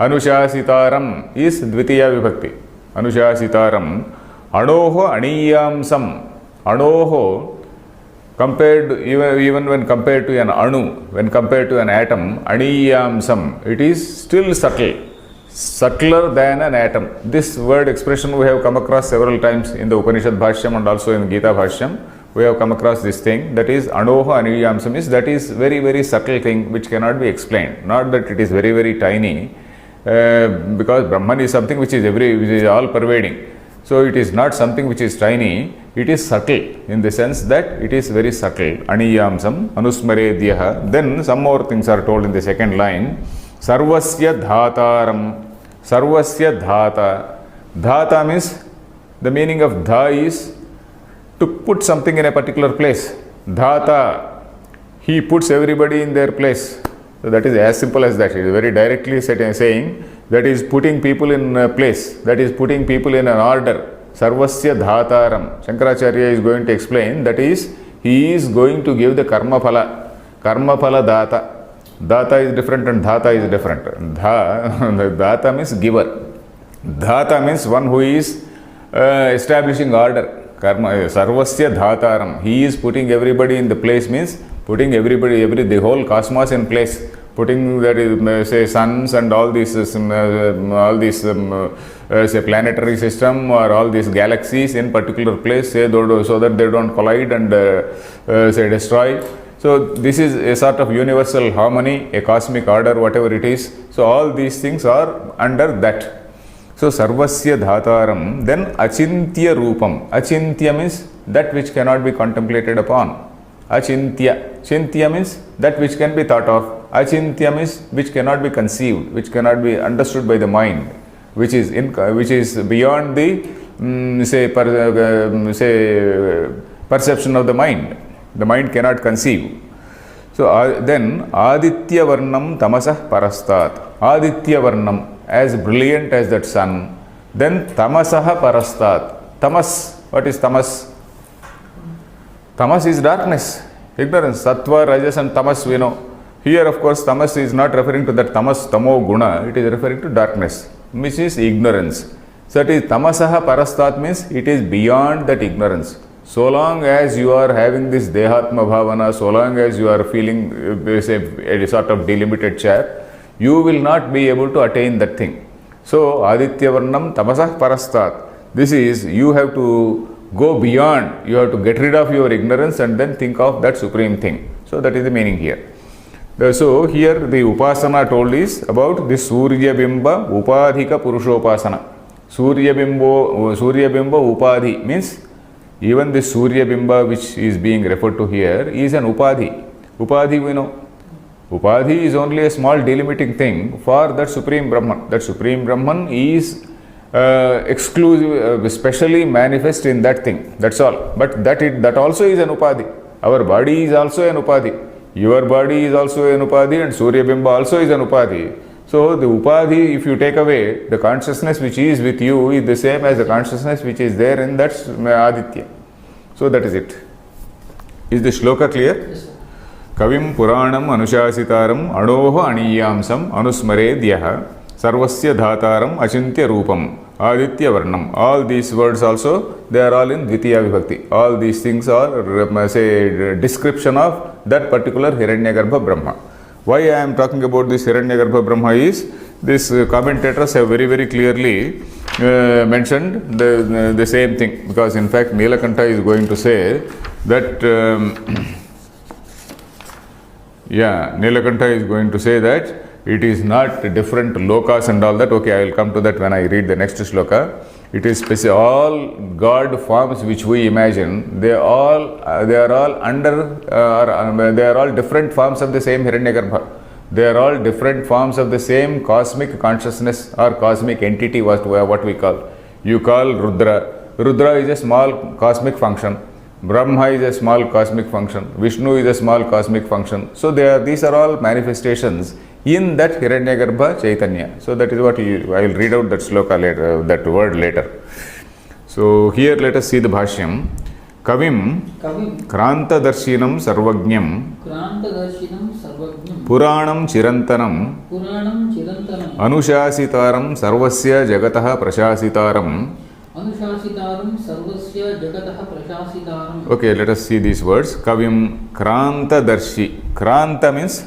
Speaker 1: Anushasitaram is Dvitiya Vibhakti. Anushasitaram. Anoho Aniyamsam. Anoho, compared, even when compared to an anu, when compared to an atom, Aniyamsam, it is still subtle, subtler than an atom. This word expression we have come across several times in the Upanishad Bhashyam and also in Gita Bhashyam. We have come across this thing, that is Anoho Aniyamsam, is that is very, very subtle thing which cannot be explained. Not that it is very, very tiny, because Brahman is something which is all pervading. So it is not something which is tiny, it is subtle in the sense that it is very subtle. Aniyamsam, Anusmaredyaha. Then some more things are told in the second line. Sarvasya Dhataram. Sarvasya Dhata. Dhata means, the meaning of dha is to put something in a particular place. Dhata, he puts everybody in their place. So that is as simple as that. It is very directly saying that is putting people in a place, that is putting people in an order. Sarvasya Dhataram. Shankaracharya is going to explain, that is, he is going to give the karma phala. Karma phala data. Data is different and dhata is different. Dhata means giver. Dhata means one who is establishing order. Karma, Sarvasya Dhataram. He is putting everybody in the place, means putting everybody, the whole cosmos in place. Putting that is, say, suns and all these say planetary system or all these galaxies in particular place, say, so that they don't collide and say destroy. So this is a sort of universal harmony, a cosmic order, whatever it is. So all these things are under that. So Sarvasya Dhataram. Then Achintya Rupam. Achintya means that which cannot be contemplated upon. Achintya. Chintya means that which can be thought of. Achintya means which cannot be conceived, which cannot be understood by the mind, which is beyond the perception of the mind. The mind cannot conceive. So then Aditya Varnam Tamasah Parastat. Aditya Varnam, as brilliant as that sun. Then Tamasah Parastat. Tamas. What is tamas? Tamas is darkness, ignorance. Sattva, Rajas and tamas we know. Here of course tamas is not referring to that tamas, tamo, guna. It is referring to darkness, which is ignorance. So it is Tamasaha Parastat means it is beyond that ignorance. So long as you are having this Dehatma Bhavana, so long as you are feeling a sort of delimited chair, you will not be able to attain that thing. So Aditya Varnam Tamasah Parastat. This is, you have to go beyond, you have to get rid of your ignorance and then think of that supreme thing. So that is the meaning here. So here the Upasana told is about the Surya Bimba Upadhika Purushopasana. Surya Bimba Upadhi means even the Surya Bimba which is being referred to here is an Upadhi. Upadhi we know. Upadhi is only a small delimiting thing for that Supreme Brahman. That Supreme Brahman is exclusive, specially manifest in that thing. That's all. But that also is an Upadhi. Our body is also an Upadhi. Your body is also an Upadhi and Surya Bimba also is an Upadhi. So the Upadhi, if you take away, the consciousness which is with you is the same as the consciousness which is there in that Aditya. So that is it. Is the shloka clear?
Speaker 2: Yes, sir.
Speaker 1: Kavim Puranam Anushasitaram Anoho Aniyamsam Anusmaredyaha Sarvasya Dhataram Achintya Rupam Aditya Varnam. All these words also, they are all in Dvitiya Vibhakti. All these things are, say, description of that particular Hiranyagarbha Brahma. Why I am talking about this Hiranyagarbha Brahma is, these commentators have very, very clearly mentioned the same thing. Because in fact, Nilakanta is going to say that, Nilakanta is going to say that it is not different lokas and all that. Okay, I will come to that when I read the next shloka. It is all God forms which we imagine. They are all under, they are all different forms of the same Hiranyagarbha. They are all different forms of the same cosmic consciousness or cosmic entity, what we call. You call Rudra. Rudra is a small cosmic function. Brahma is a small cosmic function. Vishnu is a small cosmic function. So these are all manifestations in that Hiranyagarbha Chaitanya. So that is what I will read out that shloka later, that word later. So here let us see the Bhashyam. Kavim Kranta Darshinam Sarvajnam Puranam Chirantanam Anushasitaram Sarvasya Jagataha Prashasitaram. Okay, let us see these words. Kavim Kranta Darshi. Kranta means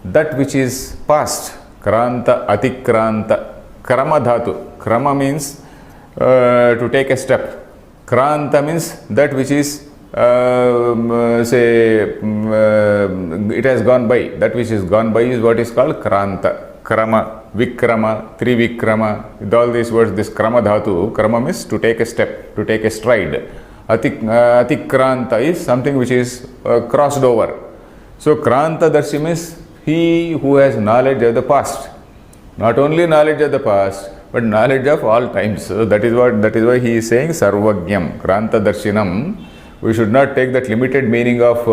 Speaker 1: that which is past. Kranta, Atikranta. Krama dhatu. Krama means to take a step. Kranta means that which is, it has gone by. That which is gone by is what is called Kranta. Krama, Vikrama, Trivikrama. With all these words, this Krama dhatu, Krama means to take a step, to take a stride. Atikranta is something which is crossed over. So Kranta Darshi means he who has knowledge of the past. Not only knowledge of the past, but knowledge of all times. So that is why he is saying Sarvajnam, Kranta Darshinam. We should not take that limited meaning of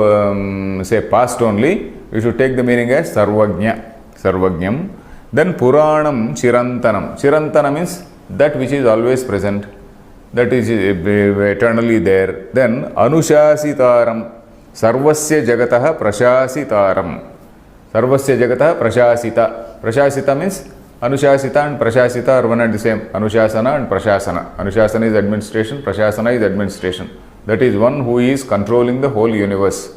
Speaker 1: past only. We should take the meaning as Sarvajna, Sarvajnam. Then Puranam Chirantanam. Chirantana means that which is always present, that is eternally there. Then Anushasitaram, Sarvasya Jagataha Prashasitaram. Sarvasya Jagataha Prashasita. Prashasita means Anushasita and Prashasita are one and the same. Anushasana and Prashasana. Anushasana is administration, Prashasana is administration. That is one who is controlling the whole universe.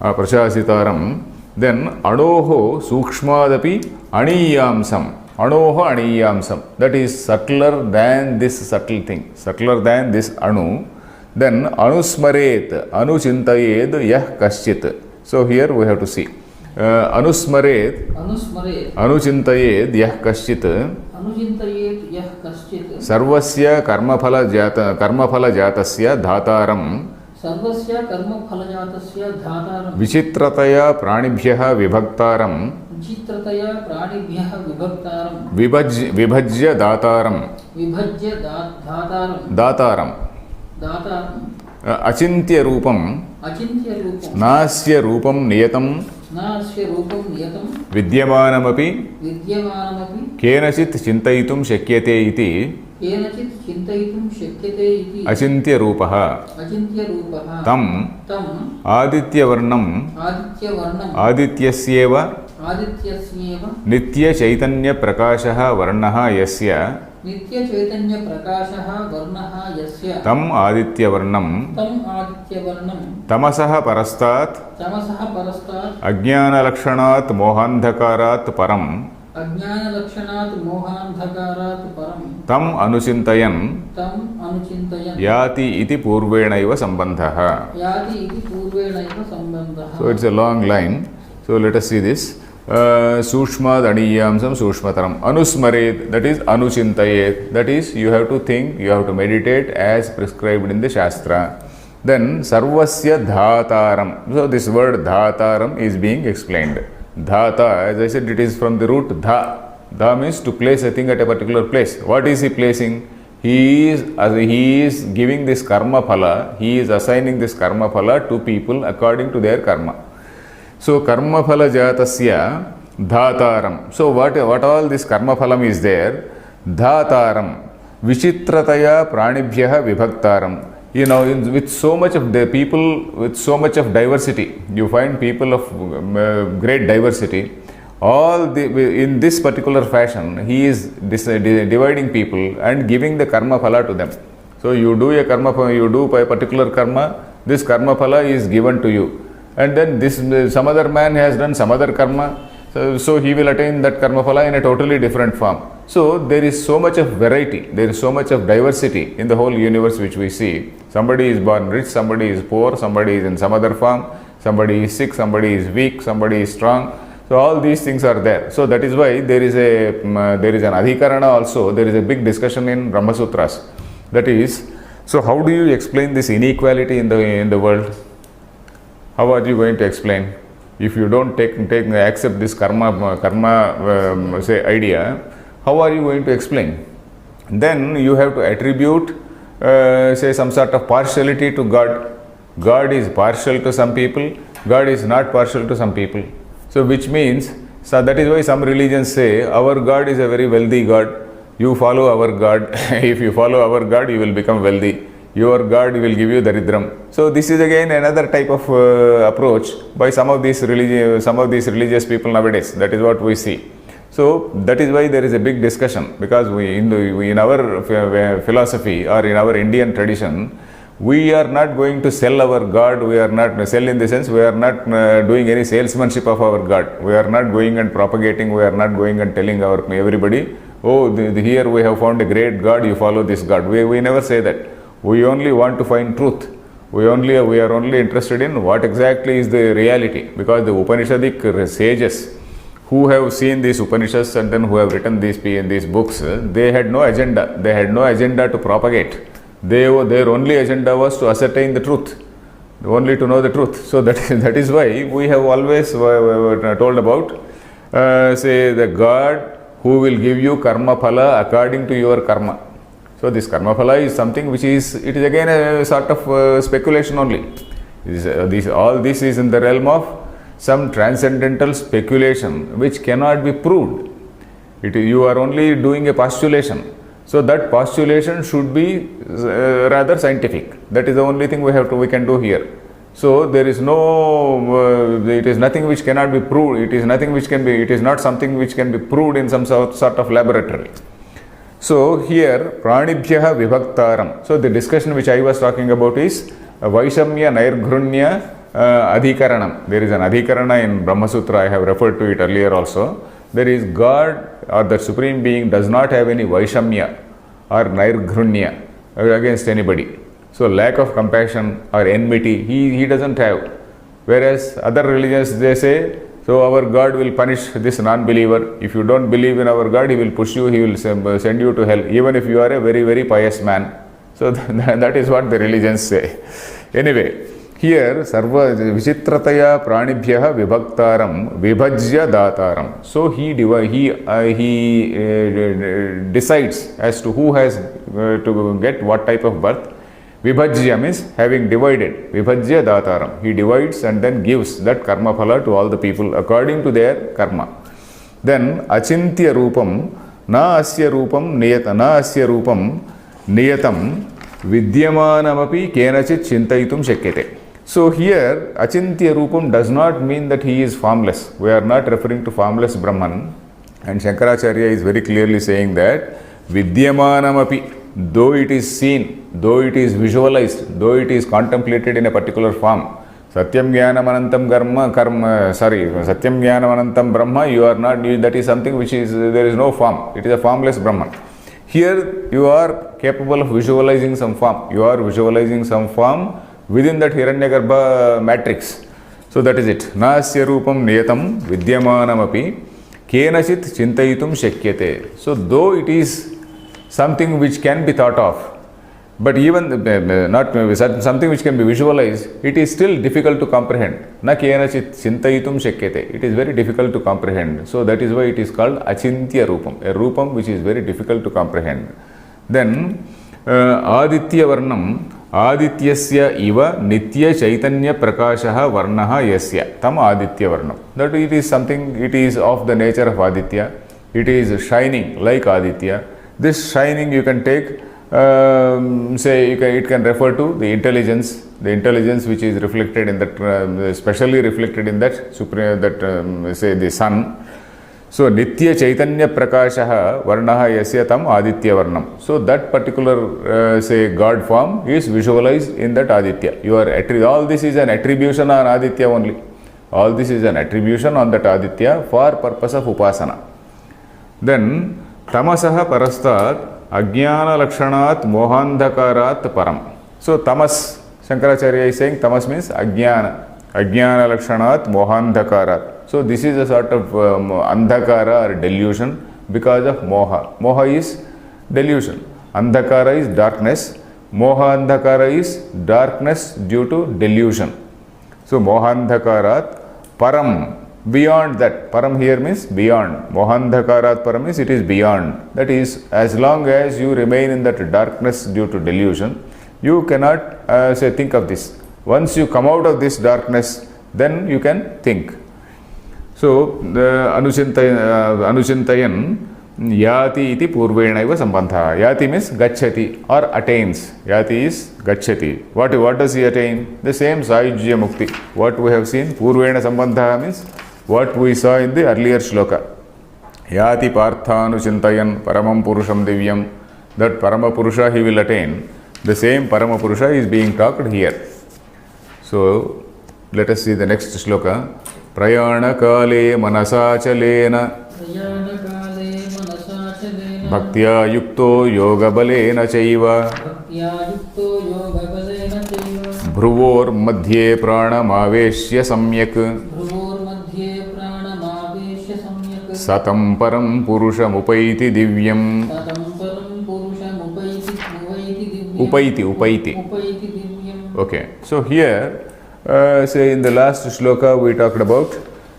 Speaker 1: Prashasitaram. Then Adoho Sukshmadapi Aniyamsam. Adoho Aniyamsam. That is subtler than this subtle thing. Subtler than this Anu. Then Anusmaret. Anuchintayed Yah Kaschit. So here we have to see. Anusmaret. Anuchintayed Yah Kaschit. Sarvasya Karmaphala Jatasya Dhataram.
Speaker 2: सर्वस्य कर्म फलजातस्य धातारं
Speaker 1: विचित्रतया प्राणिभ्यः विभक्तारं
Speaker 2: विचित्रतया प्राणिभ्यः विभक्तारं
Speaker 1: विभज्य दातारं दातारं अचिन्त्य रूपं नास्य रूपं नियतं विद्यमानमपि केनचित् चिन्तयितुं शक्यते इति अचिन्त्य रूपः तम् आदित्यवर्णम् आदित्यस्येव नित्य चैतन्य प्रकाशः वर्णः यस्य तम् आदित्यवर्णं तमसः परस्तात् अज्ञानलक्षणात् मोहान्धकारात् परं तम् अनुचिन्तयन् याति इति पूर्वेणैव सम्बन्धः. So it's a long line. So let us see this. Sushmad aniyamsam sushmataram anusmaret, that is anuchintayet, that is you have to think, you have to meditate as prescribed in the Shastra. Then sarvasya dhataram. So this word dhataram is being explained. Dhata, as I said, it is from the root dha. Dha means to place a thing at a particular place. What is he placing? He is giving this karma phala, he is assigning this karma phala to people according to their karma. So karma phala jatasya dhataram. So what all this karma phalam is there? Dhataram vichitrataya pranibhyah vibhaktaram. You know, with so much of the people, with so much of diversity, you find people of great diversity. In this particular fashion, he is dividing people and giving the karma phala to them. So you do a karma, you do a particular karma, this karma phala is given to you. And then some other man has done some other karma, so he will attain that karma phala in a totally different form. So there is so much of variety, there is so much of diversity in the whole universe which we see. Somebody is born rich, somebody is poor, somebody is in some other form, somebody is sick, somebody is weak, somebody is strong. So all these things are there. So that is why there is an adhikarana also, there is a big discussion in Brahma Sutras. That is, so how do you explain this inequality in the world? How are you going to explain? If you don't accept this karma idea, how are you going to explain? Then you have to attribute some sort of partiality to God. God is partial to some people, God is not partial to some people. So which means, so that is why some religions say, our God is a very wealthy God, you follow our God. If you follow our God, you will become wealthy. Your God will give you daridram. So this is again another type of approach by some of these religious people nowadays. That is what we see. So that is why there is a big discussion, because we in our philosophy or in our Indian tradition, we are not going to sell our God. We are not sell in the sense we are not doing any salesmanship of our God. We are not going and propagating. We are not going and telling everybody, oh, here we have found a great God, you follow this God. We never say that. We only want to find truth. We are only interested in what exactly is the reality, because the Upanishadic sages who have seen these Upanishads and then who have written these books, they had no agenda. They had no agenda to propagate. Their only agenda was to ascertain the truth, only to know the truth. So that is why we have always told about, the God who will give you karma phala according to your karma. So this karma phala is something which is again a sort of speculation only. All this is in the realm of some transcendental speculation which cannot be proved. You are only doing a postulation. So that postulation should be rather scientific. That is the only thing we can do here. So there is it is nothing which cannot be proved. It is not something which can be proved in some sort of laboratory. So here, pranibhyah vibhaktaram. So the discussion which I was talking about is Vaishamya Nairgrunya Adhikaranam. There is an Adhikarana in Brahma Sutra, I have referred to it earlier also. There is God or the Supreme Being does not have any Vaishamya or Nairgrunya against anybody. So lack of compassion or enmity, he doesn't have. Whereas other religions, they say, so our God will punish this non-believer. If you don't believe in our God, he will push you, he will send you to hell, even if you are a very, very pious man. So that is what the religions say. Anyway, here sarva vichitrataya pranibhyah vibhaktaram vibhajya dataram. So he decides as to who has to get what type of birth. Vibhajya means having divided. Vibhajya dataram. He divides and then gives that karma phala to all the people according to their karma. Then achintya rupam na asya rupam niyatam vidyamanamapi kenachit chintaitum shakyate. So here achintya rupam does not mean that he is formless. We are not referring to formless Brahman. And Shankaracharya is very clearly saying that vidyamanamapi, though it is seen, though it is visualized, though it is contemplated in a particular form. Satyam Jnanam Anantam Satyam Jnanam Anantam Brahma, you are not, that is something which is, there is no form. It is a formless Brahman. Here you are capable of visualizing some form. You are visualizing some form within that Hiranyagarbha matrix. So that is it. Nasya rupam niyatam vidyamanamapi kenachit chintaitum shakyate. So though it is something which can be thought of, but even not something which can be visualized, it is still difficult to comprehend. Na kenachit chintaitum shakyate. It is very difficult to comprehend. So that is why it is called achintya rupam, a rupam which is very difficult to comprehend. Then aditya varnam Adityasya iva nitya chaitanya prakashaha varnaha yasya tam aditya varnam. That it is something, it is of the nature of Aditya. It is shining like Aditya. This shining you can take, it can refer to the intelligence which is reflected in that, especially reflected in that supreme, the sun. So nitya chaitanya prakashaha varnaha yasya tam aditya varnam. So that particular God form is visualized in that Aditya. All this is an attribution on Aditya only. All this is an attribution on that Aditya for purpose of upasana. Then tamasaha parastat ajnana lakshanat mohandhakarat param. So tamas, Shankaracharya is saying tamas means ajnana lakshanat mohandhakarat. So this is a sort of andhakara or delusion because of moha. Moha is delusion. Andhakara is darkness. Moha andhakara is darkness due to delusion. So mohandhakarat param, beyond that. Param here means beyond. Mohandhakarat param means it is beyond. That is, as long as you remain in that darkness due to delusion, you cannot think of this. Once you come out of this darkness, then you can think. So, anuchintayan yati iti purvena iva sambandha. Yati means gacchati or attains. Yati is gacchati. What does he attain? The same Sahyujya Mukti. What we have seen, purvena sambandha means what we saw in the earlier shloka. Yati parthanuchintayan paramam purusham divyam. That parama purusha he will attain. The same parama purusha is being talked here. So, let us see the next shloka. Prayana kale manasachalena bhaktya yukto yoga balena chaiva bhruvor madhye pranamaveshya samyak satam param purusham upaiti divyam. Upaiti. Okay, so here in the last shloka we talked about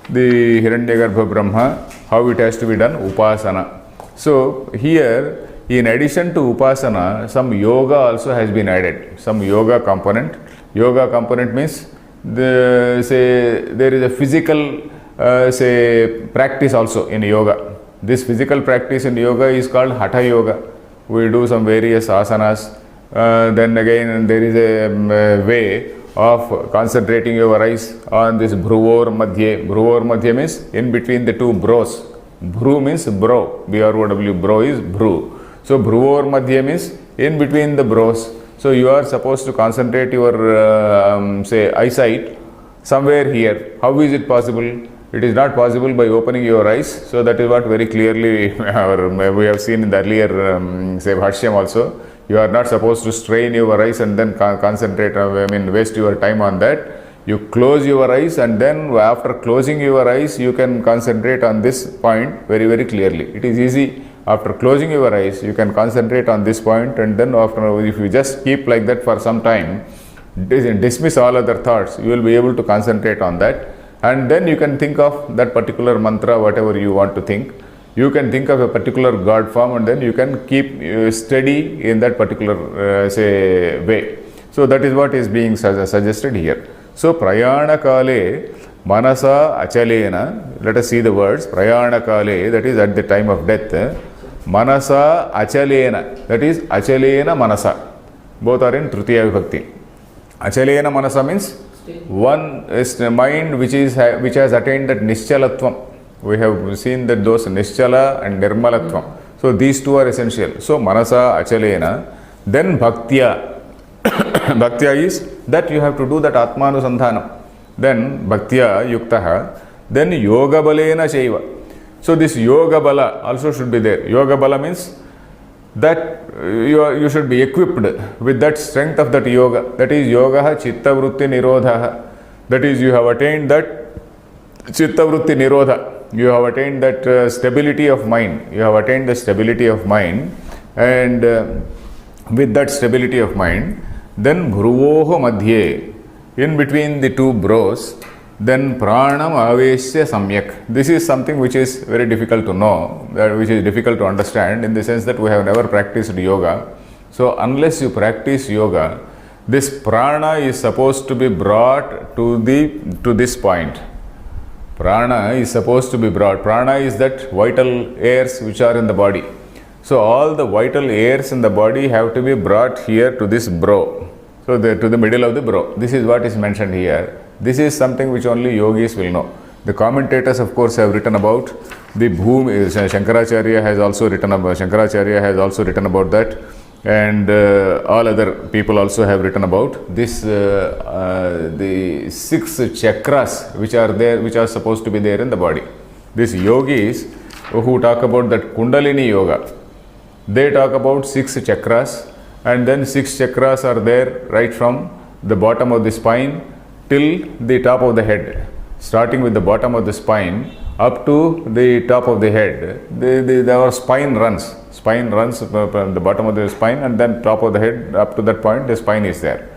Speaker 1: the Hiranyagarbha Brahma, how it has to be done, upasana. So here, in addition to upasana, some yoga also has been added, some yoga component. Yoga component means there is a physical practice also in yoga. This physical practice in yoga is called Hatha Yoga. We do some various asanas. Then again there is a way of concentrating your eyes on this Bhruvor Madhye. Bhruvor Madhye means in between the two brows. Bhru means brow. B-R-O-W, brow is Bhru. So Bhruvor Madhye means in between the brows. So you are supposed to concentrate your eyesight somewhere here. How is it possible? It is not possible by opening your eyes. So that is what very clearly we have seen in the earlier Bhashyam also. You are not supposed to strain your eyes and then concentrate, waste your time on that. You close your eyes and then after closing your eyes, you can concentrate on this point very, very clearly. It is easy. After closing your eyes, you can concentrate on this point, and then after, if you just keep like that for some time, dismiss all other thoughts. You will be able to concentrate on that, and then you can think of that particular mantra, whatever you want to think. You can think of a particular God form, and then you can keep steady in that particular way. So that is what is being suggested here. So prayana kale manasa achalena, let us see the words. Prayana kale, that is at the time of death. Manasa achalena, that is achalena manasa. Both are in Tritiya Vibhakti. Achalena manasa means one is the mind which has attained that nischalatvam. We have seen that those nischala and nirmalatvam. So these two are essential. So manasa achalena, then bhaktya. Bhaktya is that you have to do that atmanusandhanam. Then bhaktya yuktaha, then yoga balena chaiva. So this yoga bala also should be there. Yoga bala means that you should be equipped with that strength of that yoga. That is yoga chitta vritti nirodha. That is, you have attained that chitta vritti nirodha. You have attained that stability of mind. You have attained the stability of mind, and with that stability of mind, then bhruvoho madhye, in between the two brows, then pranam aveshya samyak. This is something which is very difficult to know, which is difficult to understand, in the sense that we have never practiced yoga. So unless you practice yoga, this prana is supposed to be brought to this point. Prana is supposed to be brought. Prana is that vital airs which are in the body. So all the vital airs in the body have to be brought here to this brow. So to the middle of the brow. This is what is mentioned here. This is something which only yogis will know. The commentators, of course, have written about the bhumi. Shankaracharya has also written about that, and all other people also have written about this. The 6 chakras which are there, which are supposed to be there in the body. These yogis who talk about that Kundalini yoga, they talk about 6 chakras, and then 6 chakras are there right from the bottom of the spine till the top of the head. Starting with the bottom of the spine up to the top of the head, our spine runs. Spine runs from the bottom of the spine, and then top of the head up to that point, the spine is there.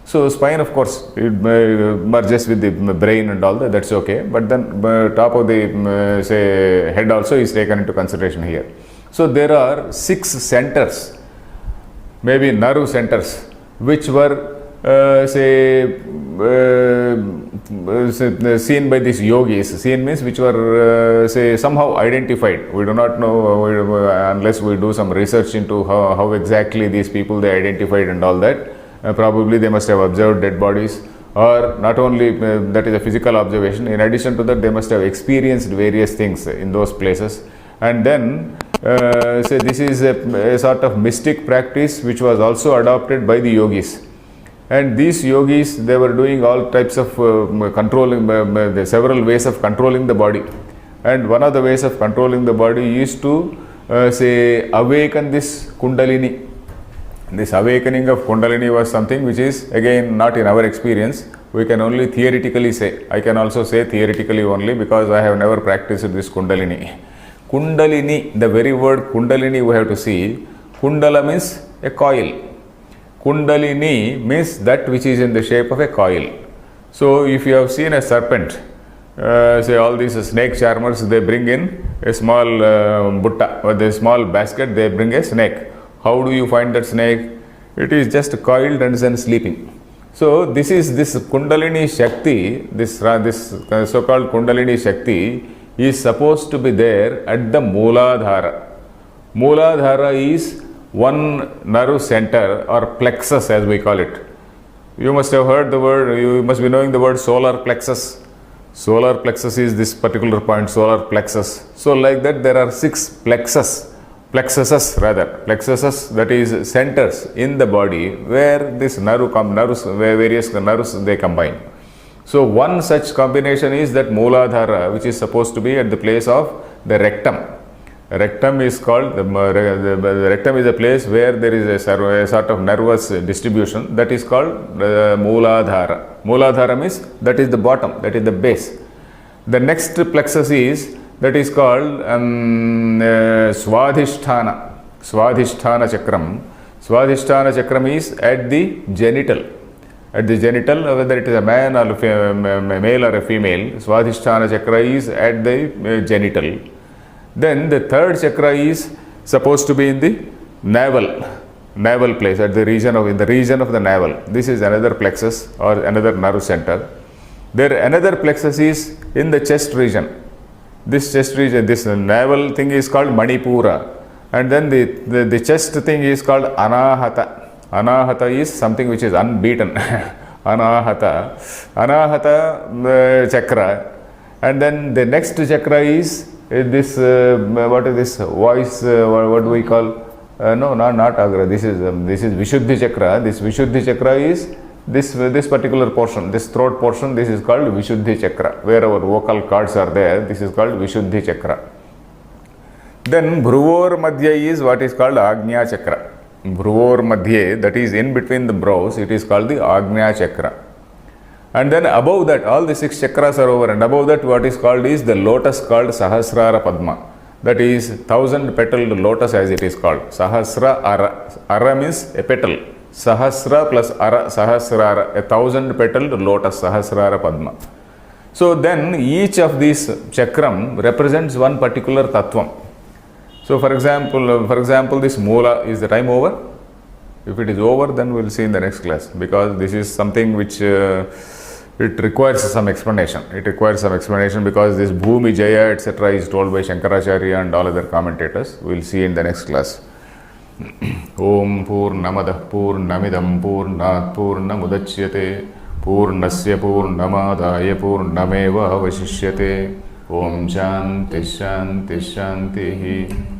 Speaker 1: So spine, of course, it merges with the brain and all that. That's okay. But then top of the head also is taken into consideration here. So there are 6 centers, maybe nerve centers, which were seen by these yogis. Seen means which were somehow identified. We do not know unless we do some research into how exactly these people they identified and all that. Probably they must have observed dead bodies, or not only that is a physical observation. In addition to that, they must have experienced various things in those places. And then this is a sort of mystic practice which was also adopted by the yogis. And these yogis, they were doing all types of controlling, several ways of controlling the body. And one of the ways of controlling the body is to awaken this Kundalini. This awakening of Kundalini was something which is again not in our experience. We can only theoretically say. I can also say theoretically only, because I have never practiced this Kundalini. Kundalini, the very word Kundalini we have to see. Kundala means a coil. Kundalini means that which is in the shape of a coil. So if you have seen a serpent, all these snake charmers, they bring in a small butta, or the small basket, they bring a snake. How do you find that snake? It is just coiled and then sleeping. So this Kundalini Shakti, this so-called Kundalini Shakti is supposed to be there at the Mooladhara. Mooladhara is one nerve center, or plexus as we call it. You must have heard the word, you must be knowing the word solar plexus. Solar plexus is this particular point, solar plexus. So like that there are 6 plexuses, that is centers in the body where this various nerves they combine. So one such combination is that Mooladhara, which is supposed to be at the place of the rectum. Rectum is called, the rectum is a place where there is a sort of nervous distribution, that is called Mooladhara. Mooladhara means that is the bottom, that is the base. The next plexus that is called Swadhisthana Chakram. Swadhisthana Chakram is at the genital. At the genital, whether it is a man or male or a female, Swadhisthana chakra is at the genital. Then the third chakra is supposed to be in the navel place, at the region of the navel. This is another plexus or another nerve center. There another plexus is in the chest region. This chest region, this navel thing is called Manipura, and then the chest thing is called Anahata. Anahata is something which is unbeaten. Anahata chakra. And then the next chakra is this, what is this voice, what do we call? No, not Agra. This is Vishuddhi chakra. This Vishuddhi chakra is this particular portion, this throat portion. This is called Vishuddhi chakra. Where our vocal cords are there, this is called Vishuddhi chakra. Then Bhruvor Madhya is what is called Agnya chakra. Bhruvor Madhya, that is in between the brows, it is called the Agnya chakra. And then above that, all the 6 chakras are over, and above that what is called is the lotus called Sahasrara Padma. That is 1000 petaled lotus, as it is called. Sahasra Ara. Ara means a petal. Sahasra plus Ara, Sahasrara, 1000 petaled lotus, Sahasrara Padma. So then each of these chakram represents one particular tattvam. So for example, this Moola, is the time over? If it is over, then we will see in the next class, because this is something which it requires some explanation. It requires some explanation because this Bhumi Jaya, etc. is told by Shankaracharya and all other commentators. We will see in the next class. Om Purnamadah Purnamidam Purnat Purnamudachyate Purnasya Purnamadaya Purnameva Vasishyate. Om Shanti Shanti Shanti.